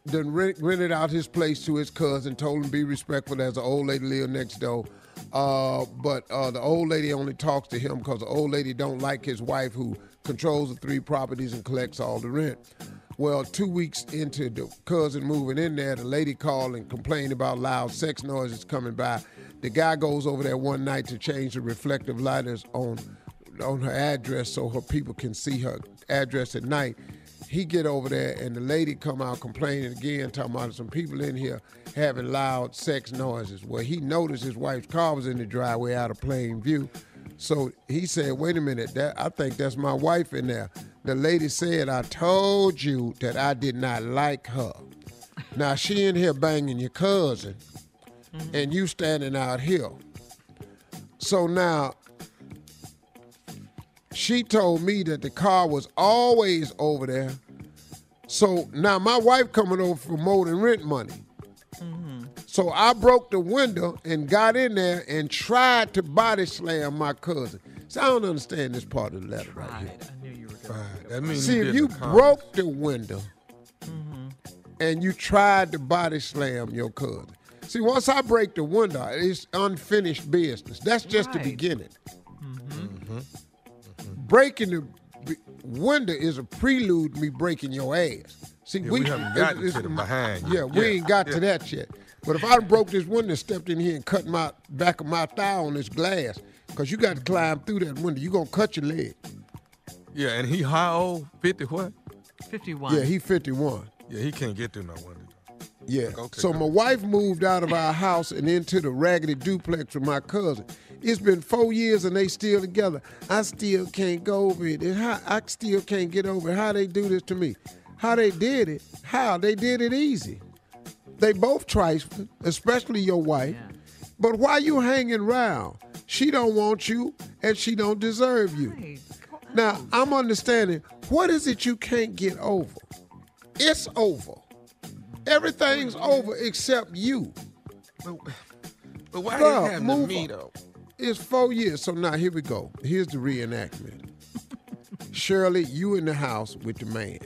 then rented out his place to his cousin, told him be respectful. There's an old lady live next door. But the old lady only talks to him because the old lady don't like his wife who controls the 3 properties and collects all the rent. Well, 2 weeks into the cousin moving in there, the lady called and complained about loud sex noises coming by. The guy goes over there one night to change the reflective lighters on her address so her people can see her address at night. He get over there and the lady come out complaining again, talking about some people in here having loud sex noises. Well, he noticed his wife's car was in the driveway out of plain view. So he said, wait a minute, I think that's my wife in there. The lady said, I told you that I did not like her. Now she in here banging your cousin and you standing out here. So now she told me that the car was always over there. So now my wife coming over for more than rent money. So I broke the window and got in there and tried to body slam my cousin. So I don't understand this part of the letter right here. I knew you were going to. That means See, if you broke the window and you tried to body slam your cousin. See, once I break the window, it's unfinished business. That's just the beginning. Breaking the window is a prelude to me breaking your ass. See, we haven't gotten to the behind yet. Yeah, we ain't got to that yet. But if I broke this window and stepped in here and cut my back of my thigh on this glass, because you got to climb through that window, you going to cut your leg. Yeah, and he how old? 50 what? 51. Yeah, he 51. Yeah, he can't get through no window. Yeah. So my wife moved out of our house and into the raggedy duplex with my cousin. It's been 4 years and they still together. I still can't go over it. I still can't get over it. How they do this to me? How they did it? How? They did it easy. They both trifling, especially your wife. Yeah. But why you hanging around? She don't want you and she don't deserve you. Right. Now, I'm understanding, what is it you can't get over? It's over. Everything's over except you. But why did it happen to me, though? It's 4 years. So now here we go. Here's the reenactment. Shirley, you in the house with the man.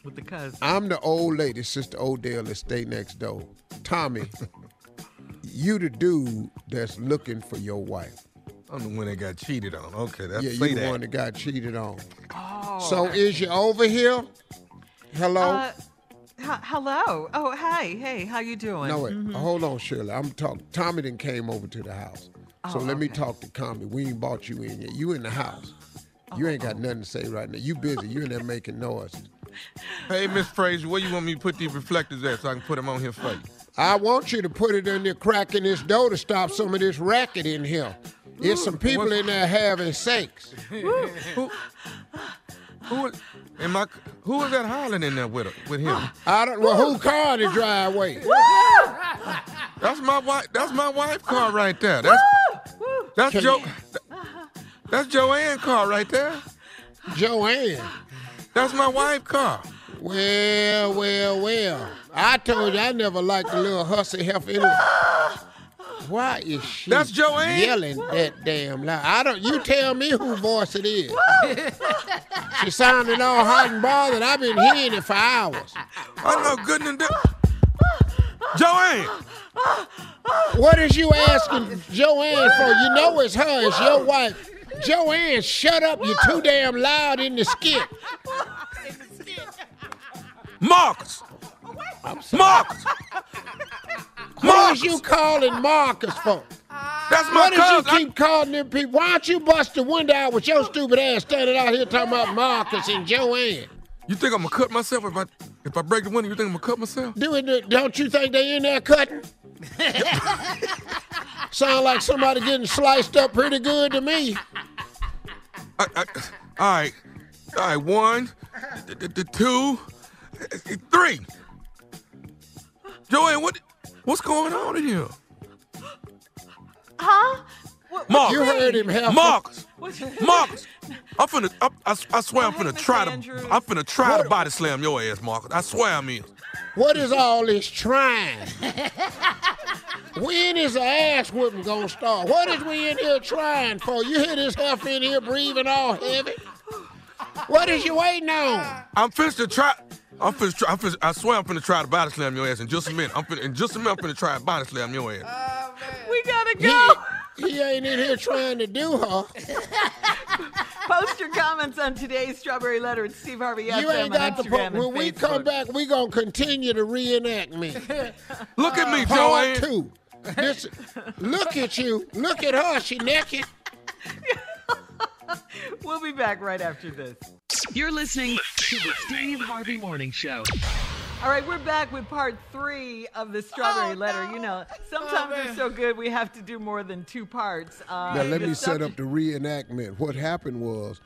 With the cousin. I'm the old lady, Sister Odell, that stay next door. Tommy, you the dude that's looking for your wife. I'm the one that got cheated on. Okay, that's you the one that got cheated on. Oh, so is you over here? Hello? Hello. Oh, hey, how you doing? No, wait. Hold on, Shirley. I'm talking. Tommy done came over to the house. So let me talk to Tommy. We ain't bought you in yet. You in the house. You ain't got nothing to say right now. You busy. You in there making noises. Hey, Miss Frazier, where you want me to put these reflectors at so I can put them on here for you? I want you to put it in there cracking this door to stop some of this racket in here. There's some people in there having sex. Who is that hollering in there with him? I don't know who car in the driveway. That's my wife car right there. That's Joanne's car right there. Joanne. That's my wife's car. Well. I told you I never liked the little hussy heifer. Why is she That's Joanne? yelling that damn loud? You tell me whose voice it is. She sounded all hot and bothered. I've been hearing it for hours. I know good and Joanne! What is you asking Joanne for? You know it's her. It's your wife. Joanne, shut up. You're too damn loud in the skit. Marcus! What is you calling Marcus for? That's my cousin. What did you keep calling them people? Why don't you bust the window out with your stupid ass standing out here talking about Marcus and Joanne? You think I'm gonna cut myself if I break the window? You think I'm gonna cut myself? Don't you think they in there cutting? Sound like somebody getting sliced up pretty good to me. All right. 1, 2, 3. Joanne, what's going on in here? Huh? Marcus. You heard him, Heifer. Marcus. I swear I'm finna try to body slam your ass, Marcus. I swear I'm in. What is all this trying? When is the ass whooping gonna start? What is we in here trying for? You hear this heifer in here breathing all heavy? What is you waiting on? I'm finna try. I swear I'm finna try to body slam your ass in just a minute. I'm finna try to body slam your ass. We gotta go. He ain't in here trying to do her. Post your comments on today's Strawberry Letter at Steve Harvey FM You ain't got on the Instagram When we come back, we gonna continue to reenact me. Look at me, Part Joanne. 2. Look at you. Look at her. She naked. We'll be back right after this. You're listening to the Steve Harvey Morning Show. All right, we're back with part 3 of the Strawberry Letter. No. You know, sometimes they're so good we have to do more than 2 parts. Now, let me set up the reenactment. What happened was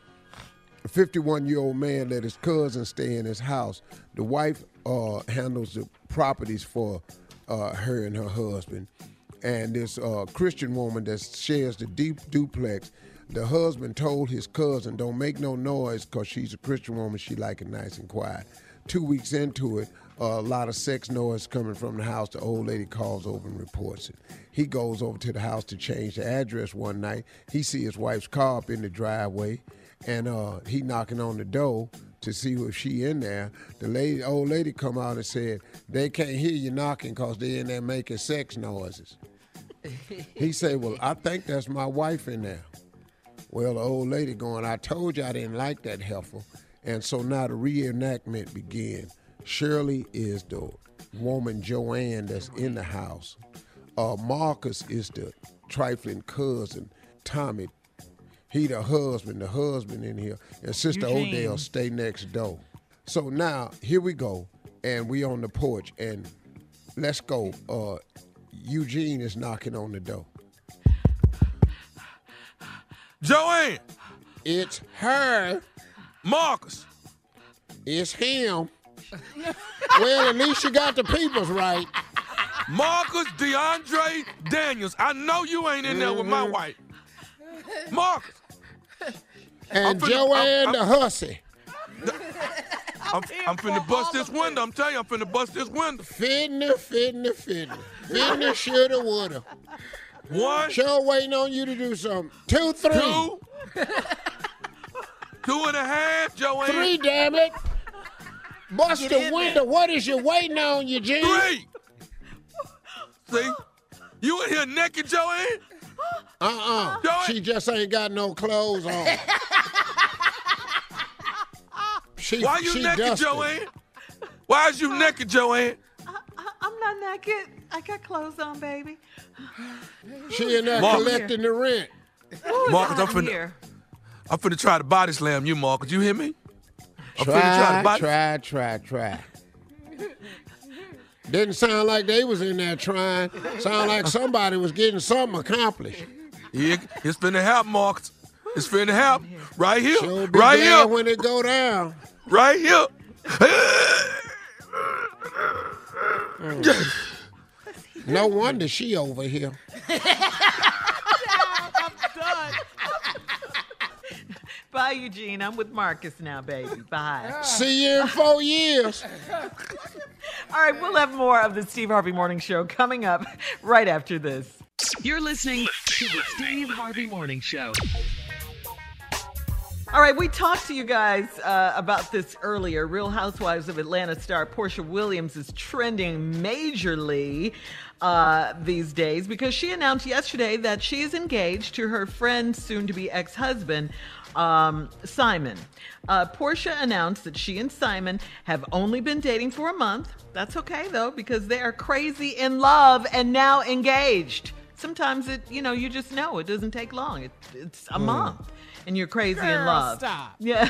a 51-year-old man let his cousin stay in his house. The wife handles the properties for her and her husband. And this Christian woman that shares the duplex, the husband told his cousin, don't make no noise because she's a Christian woman. She like it nice and quiet. 2 weeks into it, a lot of sex noise coming from the house. The old lady calls over and reports it. He goes over to the house to change the address one night. He see his wife's car up in the driveway, and he knocking on the door to see if she in there. The old lady come out and said, they can't hear you knocking because they in there making sex noises. He said, well, I think that's my wife in there. Well, the old lady going, I told you I didn't like that heifer. And so now the reenactment began. Shirley is the woman, Joanne, that's in the house. Marcus is the trifling cousin, Tommy. He the husband in here. And Sister Eugene. Odell stay next door. So now, here we go. And we on the porch. And let's go. Eugene is knocking on the door. Joanne! It's her. Marcus! It's him. Well, at least you got the peoples right. Marcus DeAndre Daniels. I know you ain't in there with my wife. Marcus! And Joanne the hussy. I'm finna bust this window. I'm telling you, I'm finna bust this window. Fitna. Fitna, shoulda, woulda. 1. Sure waiting on you to do something. 2, 3. 2. 2.5, Joanne. 3, damn it. Bust the window. What is you waiting on, Eugene? 3. See? You in here naked, Joanne? Joanne? She just ain't got no clothes on. Why you naked, dusted. Joanne? Why is you naked, Joanne? I'm not naked. I got clothes on, baby. She in there collecting the rent. Marcus, I'm finna try to body slam you, Marcus. You hear me? Try. Didn't sound like they was in there trying. Sound like somebody was getting something accomplished. Yeah, it's finna happen, Marcus. It's finna happen. Right here. Sure be right glad here. When it go down. Right here. No wonder she over here. I'm done. Bye, Eugene. I'm with Marcus now, baby. Bye. See you in 4 years. All right, we'll have more of the Steve Harvey Morning Show coming up right after this. You're listening to the Steve Harvey Morning Show. All right, we talked to you guys about this earlier. Real Housewives of Atlanta star Portia Williams is trending majorly these days because she announced yesterday that she is engaged to her friend's soon-to-be ex-husband, Simon. Portia announced that she and Simon have only been dating for a month. That's okay, though, because they are crazy in love and now engaged. Sometimes you just know it doesn't take long. It's a month. And you're crazy in love. Stop. Yeah.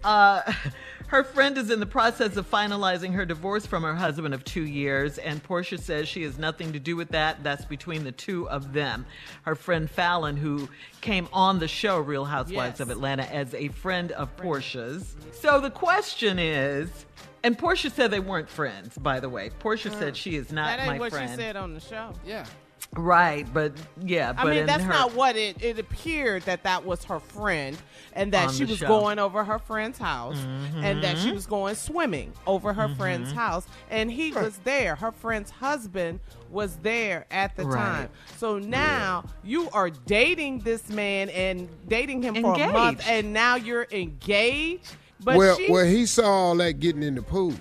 Her friend is in the process of finalizing her divorce from her husband of 2 years, and Portia says she has nothing to do with that. That's between the two of them. Her friend Fallon, who came on the show Real Housewives of Atlanta as a friend of Portia's. So the question is, and Portia said they weren't friends, by the way. Portia said she is not my friend. That ain't what she said on the show. Yeah. Right, but yeah. I mean, that's not what it appeared that was her friend, and that she was going over her friend's house, and that she was going swimming over her friend's house, and he was there. Her friend's husband was there at the time. So now you are dating this man and dating him for a month, and now you're engaged. But well, he saw all that getting in the pool.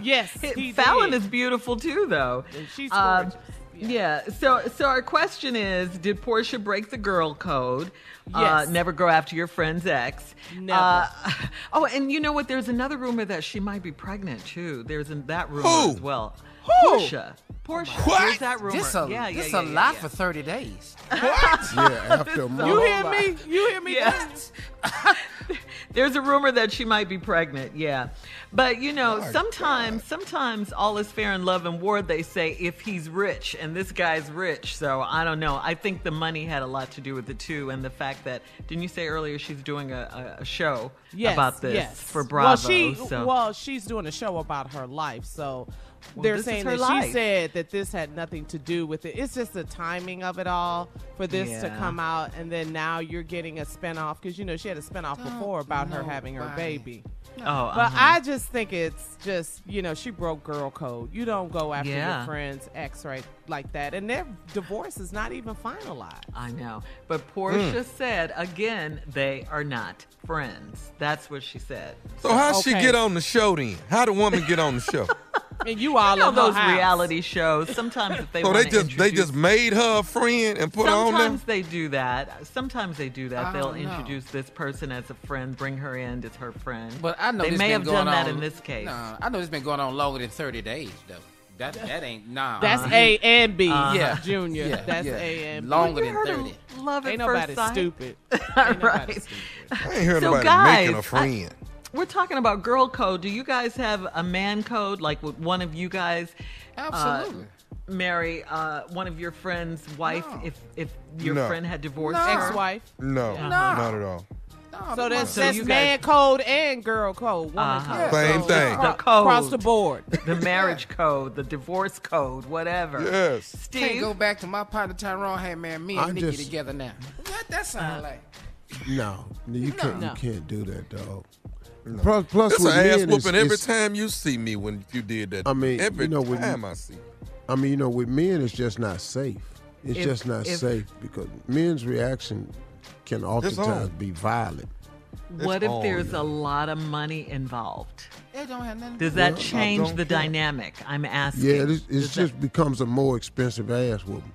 Yes, Fallon is beautiful too, though. And she's gorgeous. Yeah. So our question is, did Portia break the girl code? Yes. Never go after your friend's ex. Never. And you know what? There's another rumor that she might be pregnant too. There's that rumor as well. Portia. What? There's that rumor. This a lot for 30 days. What? Yeah, after a month. You hear me? You hear me? Yes. There's a rumor that she might be pregnant, yeah. But, sometimes all is fair in love and war, they say, if he's rich. And this guy's rich, so I don't know. I think the money had a lot to do with it, too. And the fact that, didn't you say earlier she's doing a show about this for Bravo? Well, she's doing a show about her life, so... They're saying that life. She said that this had nothing to do with it. It's just the timing of it all for this to come out, and then now you're getting a spinoff because she had a spinoff before about her having her baby. But I just think it's just she broke girl code. You don't go after your friend's ex like that, and their divorce is not even finalized. I know, but Portia said again they are not friends. That's what she said. So how she get on the show then? How the woman get on the show? And you all know in those her house. reality shows. Sometimes if they so want they just made her a friend and put her on there. Sometimes they do that. They'll introduce this person as a friend, bring her in as her friend. But I know they may have done that in this case. No, I know it's been going on longer than 30 days though. That ain't That's A and B, Junior. Yeah, that's A and B. Longer than 30. Love ain't at nobody first sight. stupid. Right. I ain't heard nobody making a friend. We're talking about girl code. Do you guys have a man code? Like, would one of you guys marry one of your friend's wife if your friend had divorced her? Ex-wife? No, not at all. So that's man code and girl code. Woman code. Same thing. The code. Across the board. The marriage code, the divorce code, whatever. Yes. Steve? Can't go back to my partner Tyrone. Hey, man, me and Nikki together now. What that sound like? No, you can't do that, dog. No. Plus it's with an ass men, whooping every time you see me when you did that. I mean, every time I see. I mean, with men, it's just not safe. It's just not safe because men's reaction can oftentimes be violent. What if there's a lot of money involved? It don't have nothing. Does that change the dynamic? I'm asking. Yeah, it just becomes a more expensive ass whooping.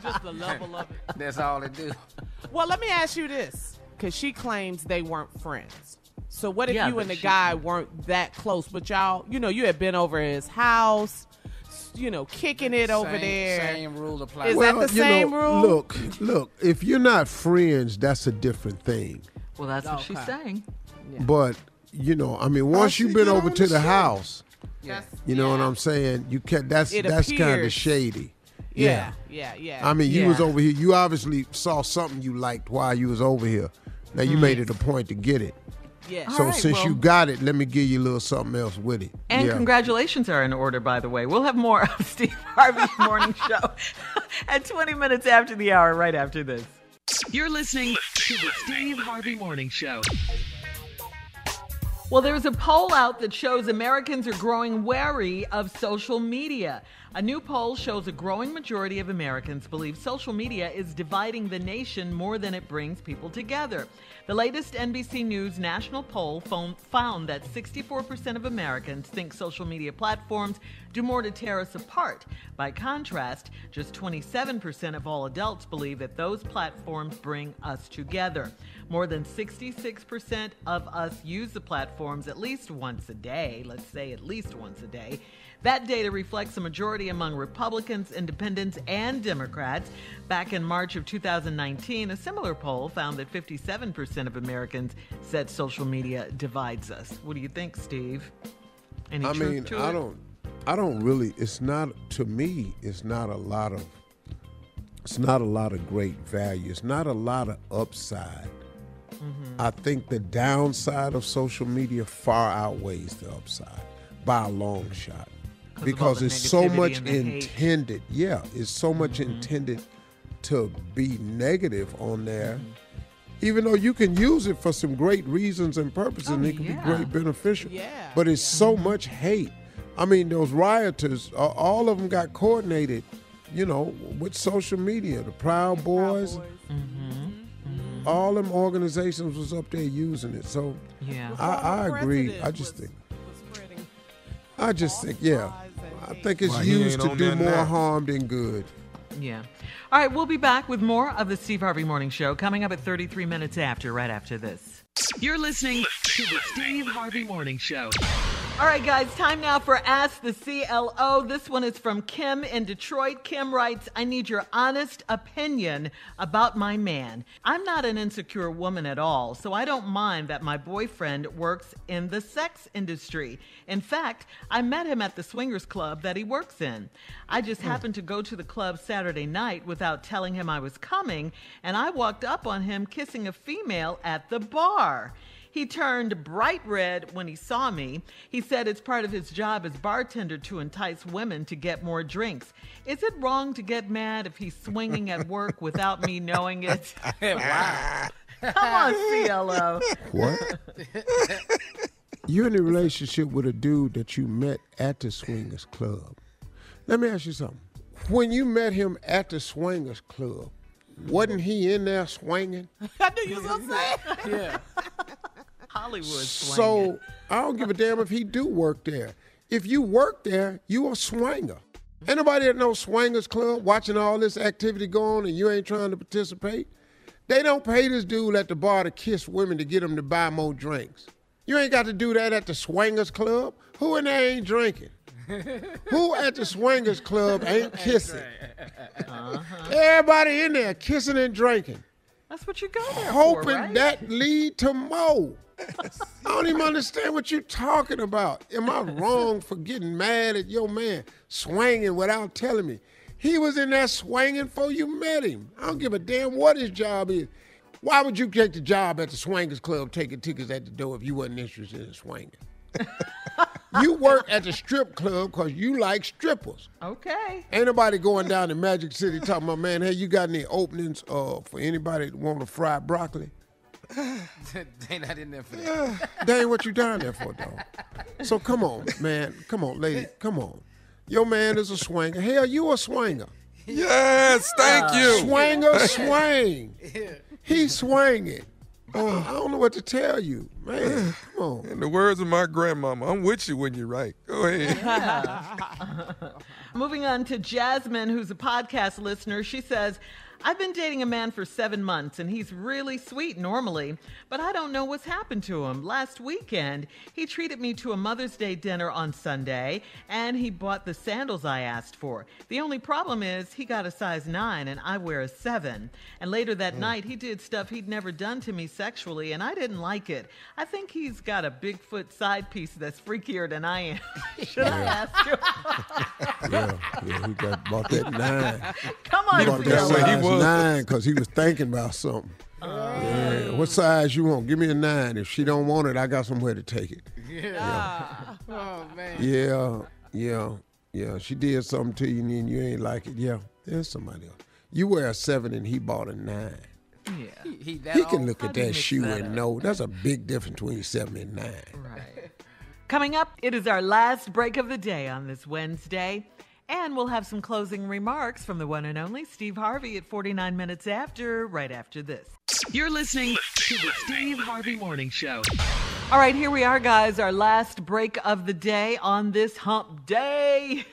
Just the level of it. That's all it do. Well, let me ask you this, because she claims they weren't friends. So what if you and the guy weren't that close, but y'all, you had been over his house, kicking it over there. Same rule applies. Is that the same rule? Look, if you're not friends, that's a different thing. Well, that's what she's saying. Yeah. But, once you've been over to the house, you know what I'm saying? That's kind of shady. Yeah. You was over here. You obviously saw something you liked while you was over here. Now, you made it a point to get it. Yeah. So since you got it, let me give you a little something else with it. And congratulations are in order, by the way. We'll have more of Steve Harvey's Morning Show at 20 minutes after the hour, right after this. You're listening to the Steve Harvey Morning Show. Well, there's a poll out that shows Americans are growing wary of social media. A new poll shows a growing majority of Americans believe social media is dividing the nation more than it brings people together. The latest NBC News national poll found that 64% of Americans think social media platforms do more to tear us apart. By contrast, just 27% of all adults believe that those platforms bring us together. More than 66% of us use the platforms at least once a day. Let's say at least once a day. That data reflects a majority among Republicans, Independents, and Democrats. Back in March of 2019, a similar poll found that 57% of Americans said social media divides us. What do you think, Steve? Any truth to it? I don't really. It's not, to me. It's not a lot of great value. It's not a lot of upside. Mm-hmm. I think the downside of social media far outweighs the upside by a long shot. Because it's so much intended. Yeah, it's so much intended to be negative on there. Even though you can use it for some great reasons and purposes, and it can be great beneficial. Yeah. But it's so much hate. Those rioters, all of them got coordinated, with social media. The Proud Boys. All them organizations was up there using it. So I agree. I just think, I think it's used to do more harm than good. Yeah. All right, we'll be back with more of the Steve Harvey Morning Show coming up at 33 minutes after, right after this. You're listening to the Steve Harvey Morning Show. All right, guys, time now for Ask the CLO. This one is from Kim in Detroit. Kim writes, I need your honest opinion about my man. I'm not an insecure woman at all, so I don't mind that my boyfriend works in the sex industry. In fact, I met him at the swingers club that he works in. I just happened to go to the club Saturday night without telling him I was coming, and I walked up on him kissing a female at the bar. He turned bright red when he saw me. He said it's part of his job as bartender to entice women to get more drinks. Is it wrong to get mad if he's swinging at work without me knowing it? Wow. Come on, CLO. What? You're in a relationship with a dude that you met at the swingers club. Let me ask you something. When you met him at the swingers club, wasn't he in there swinging? I knew you was going to say. Yeah. Hollywood swinging. So I don't give a damn if he do work there. If you work there, you a swinger. Anybody at no swingers club watching all this activity go on and you ain't trying to participate? They don't pay this dude at the bar to kiss women to get them to buy more drinks. You ain't got to do that at the swingers club. Who in there ain't drinking? Who at the swingers club ain't kissing? Everybody in there kissing and drinking. That's what you go there hoping for, right? that lead to more. I don't even understand what you're talking about. Am I wrong for getting mad at your man swinging without telling me? He was in there swinging before you met him. I don't give a damn what his job is. Why would you take the job at the swingers club taking tickets at the door if you wasn't interested in swinging? You work at the strip club because you like strippers. Okay. Ain't nobody going down to Magic City talking about, man, hey, you got any openings for anybody that want to fry broccoli? They not in there for that. That ain't what you down there for, dog. So come on, man. Come on, lady. Come on. Your man is a swinger. Hell, you a swinger. Yes, thank you. Swinger, swing. He's swinging. I don't know what to tell you. Man, come on. In the words of my grandmama, I'm with you when you're right. Go ahead. Moving on to Jasmine, who's a podcast listener. She says, I've been dating a man for 7 months, and he's really sweet normally, but I don't know what's happened to him. Last weekend, he treated me to a Mother's Day dinner on Sunday, and he bought the sandals I asked for. The only problem is he got a size 9, and I wear a 7. And later that night, he did stuff he'd never done to me sexually, and I didn't like it. I think he's got a Bigfoot side piece that's freakier than I am. Should I ask him? Yeah, he bought that 9. Come on, he bought that size 9 because he was thinking about something. Yeah. What size you want? Give me a 9. If she don't want it, I got somewhere to take it. Yeah. Oh, man. Yeah. She did something to you and you ain't like it. Yeah, there's somebody else. You wear a 7 and he bought a 9. Yeah. He can look at that shoe and know there's a big difference between 7 and 9. Right. Coming up, it is our last break of the day on this Wednesday. And we'll have some closing remarks from the one and only Steve Harvey at 49 minutes after, right after this. You're listening to the Steve Harvey Morning Show. All right, here we are, guys, our last break of the day on this hump day.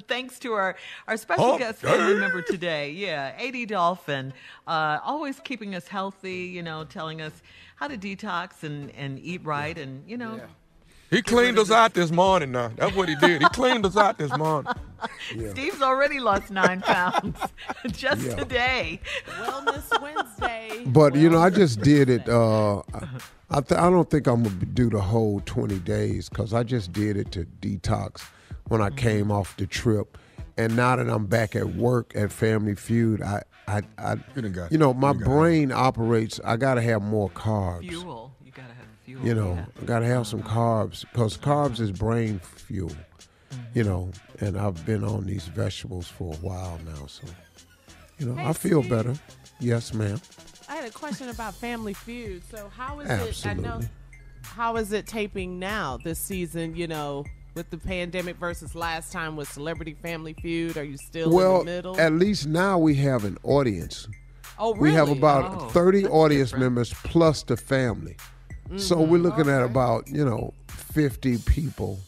Thanks to our special guest family member today. Yeah, A.D. Dolphin, always keeping us healthy, telling us how to detox and eat right and, Yeah. He cleaned us out this morning now. That's what he did. He cleaned us out this morning. Yeah. Steve's already lost 9 pounds just today. Wellness Wednesday. But, I just did it. I don't think I'm going to do the whole 20 days because I just did it to detox when I came off the trip. And now that I'm back at work at Family Feud, my brain operates, I got to have more carbs. Fuel. You I got to have some carbs because carbs is brain fuel, and I've been on these vegetables for a while now. So, Hey, I feel Steve. better. Yes, ma'am. I had a question about Family Feud. So how is Absolutely. how is it taping now this season, with the pandemic versus last time with Celebrity Family Feud? Are you still in the middle? At least now we have an audience. Oh, really? We have about 30 audience members plus the family. So we're looking at about, 50 people,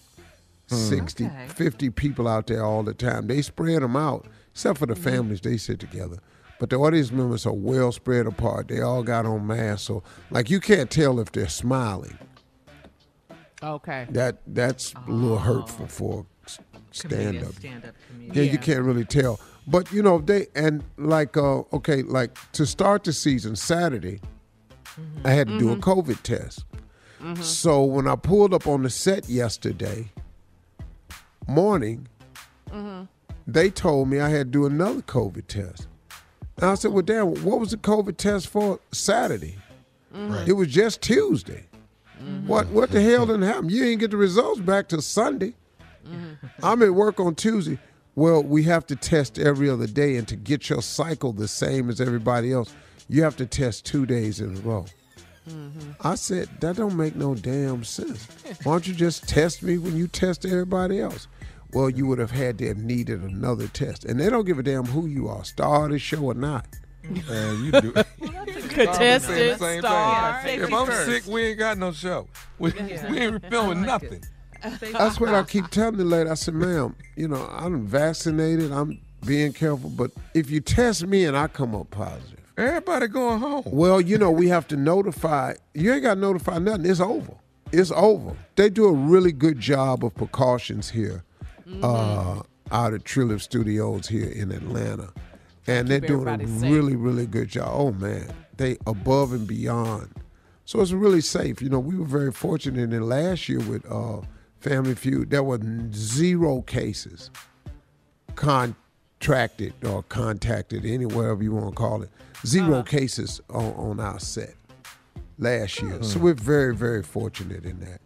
60, 50 people out there all the time. They spread them out, except for the families, they sit together. But the audience members are well spread apart. They all got on masks. So, you can't tell if they're smiling. Okay. That's a little hurtful for stand-up. Comedian. Yeah, you can't really tell. But, to start the season Saturday, I had to do a COVID test. So when I pulled up on the set yesterday morning, they told me I had to do another COVID test. And I said, well, damn, what was the COVID test for Saturday? It was just Tuesday. What the hell didn't happen? You didn't get the results back till Sunday. I'm at work on Tuesday. Well, we have to test every other day, and to get your cycle the same as everybody else, you have to test 2 days in a row. I said, that don't make no damn sense. Why don't you just test me when you test everybody else? Well, you would have had to have needed another test. And they don't give a damn who you are, star of the show or not. Man, you do. Contestant, same star. thing. If I'm sick, we ain't got no show. We ain't filming nothing. That's what I keep telling the lady. I said, ma'am, I'm vaccinated. I'm being careful. But if you test me and I come up positive, everybody going home. Well, we have to notify. You ain't got to notify nothing. It's over. It's over. They do a really good job of precautions here out at Trillium Studios here in Atlanta. And they're doing a really, really good job. Oh, man. They above and beyond. So it's really safe. We were very fortunate in last year with Family Feud. There were 0 cases contracted or contacted, whatever you want to call it. 0 cases on our set last year. So we're very, very fortunate in that,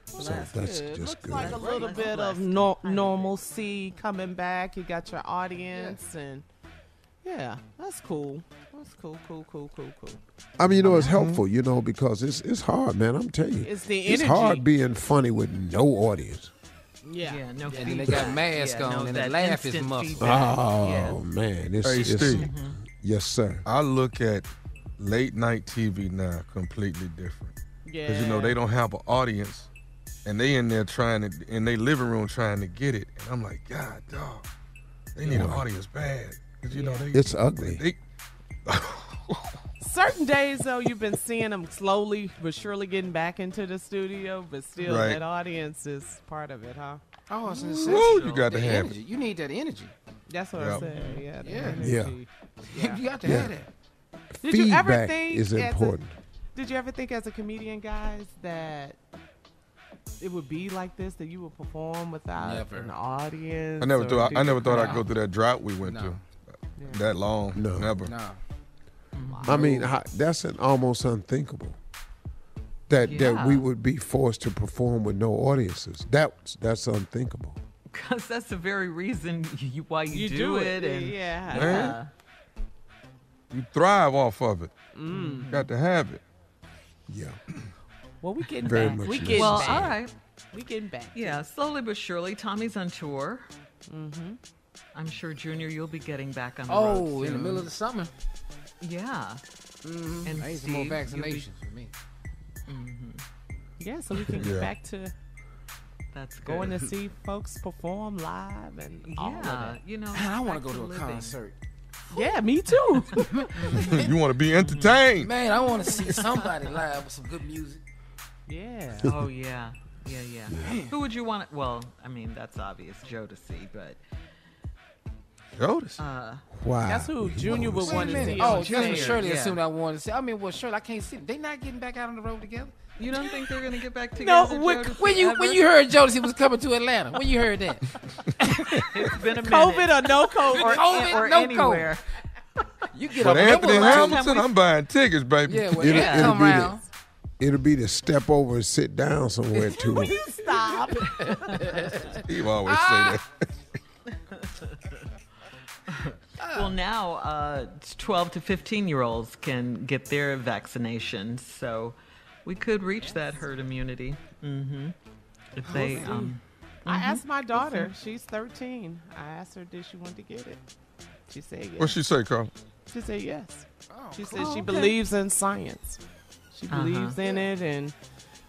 So that's good. just Looks good. like a little bit of normalcy coming back. You got your audience, and that's cool. That's cool. I mean, it's helpful, because it's hard, man. I'm telling you, it's the it's energy. hard being funny with no audience. Yeah, no. And then they got masks on, and the laugh is muffled. Oh man, Hey, Steve. Yes, sir. I look at late night TV now completely different. Yeah. Because, they don't have an audience, and they in there in their living room trying to get it. And I'm like, God, dog, they need an audience bad. You know, it's ugly. Certain days, though, you've been seeing them slowly but surely getting back into the studio, but still that audience is part of it, huh? Oh, it's Woo, you got to have energy. You need that energy. That's what I said. Yeah. You got to have that. Did you ever Feedback think is important. Did you ever think as a comedian, guys, that it would be like this, that you would perform without an audience? I never thought I'd go through that drought we went through. That long. No. Never. No. I mean, that's almost unthinkable. That we would be forced to perform with no audiences. That's unthinkable. Because that's the very reason why you do it. And yeah. You thrive off of it. Got to have it. Yeah. Well, we getting Very back. much We yes. getting Well, back. all right. We getting back. Yeah, slowly but surely. Tommy's on tour. Mm-hmm. I'm sure, Junior, you'll be getting back on the road soon. In the middle of the summer. Yeah. And I need some more vaccinations for me. Yeah, so we can get back to that's going to see folks perform live and all of that. You know, Man, I want to go to a concert. Yeah, me too. You want to be entertained. Man, I want to see somebody live with some good music. Yeah. Oh, yeah. Yeah. Who would you want? Well, I mean, that's obvious, Jodeci, but... Jodeci? Wow. That's who Junior would want to see. Oh, on that's what stage. Shirley assumed I wanted to see. I mean, well, Shirley, I can't see them. They not getting back out on the road together. You don't think they're going to get back together? No, when you heard Jodeci was coming to Atlanta, when you heard that? It's been a minute. COVID or no COVID? Or no anywhere. You get But up Anthony there. Hamilton, I'm buying tickets, baby. Yeah, well, come around. It'll be to step over and sit down somewhere too. Will you stop? Steve always say that. Well, now 12 to 15-year-olds can get their vaccinations, so we could reach that herd immunity. If they, I asked my daughter. She's 13. I asked her, did she want to get it? She said yes. What'd she say, Carl? She said yes. She said she okay. believes in science. She believes in it, and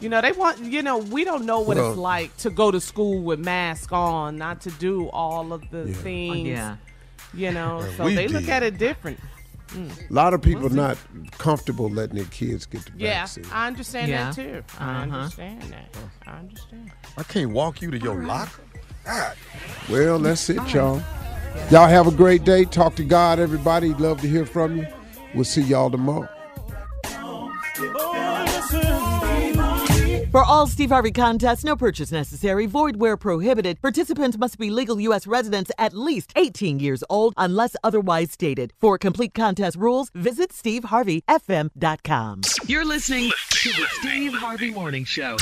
we don't know what it's like to go to school with mask on, not to do all of the things. So they look at it different. A lot of people not comfortable letting their kids get the vaccine. I understand that too. I understand that. I understand. I can't walk you to your locker. God. Well, that's it, y'all. Y'all have a great day. Talk to God, everybody. Love to hear from you. We'll see y'all tomorrow. For all Steve Harvey contests, no purchase necessary, void where prohibited. Participants must be legal U.S. residents at least 18 years old unless otherwise stated. For complete contest rules, visit SteveHarveyFM.com. You're listening to the Steve Harvey Morning Show.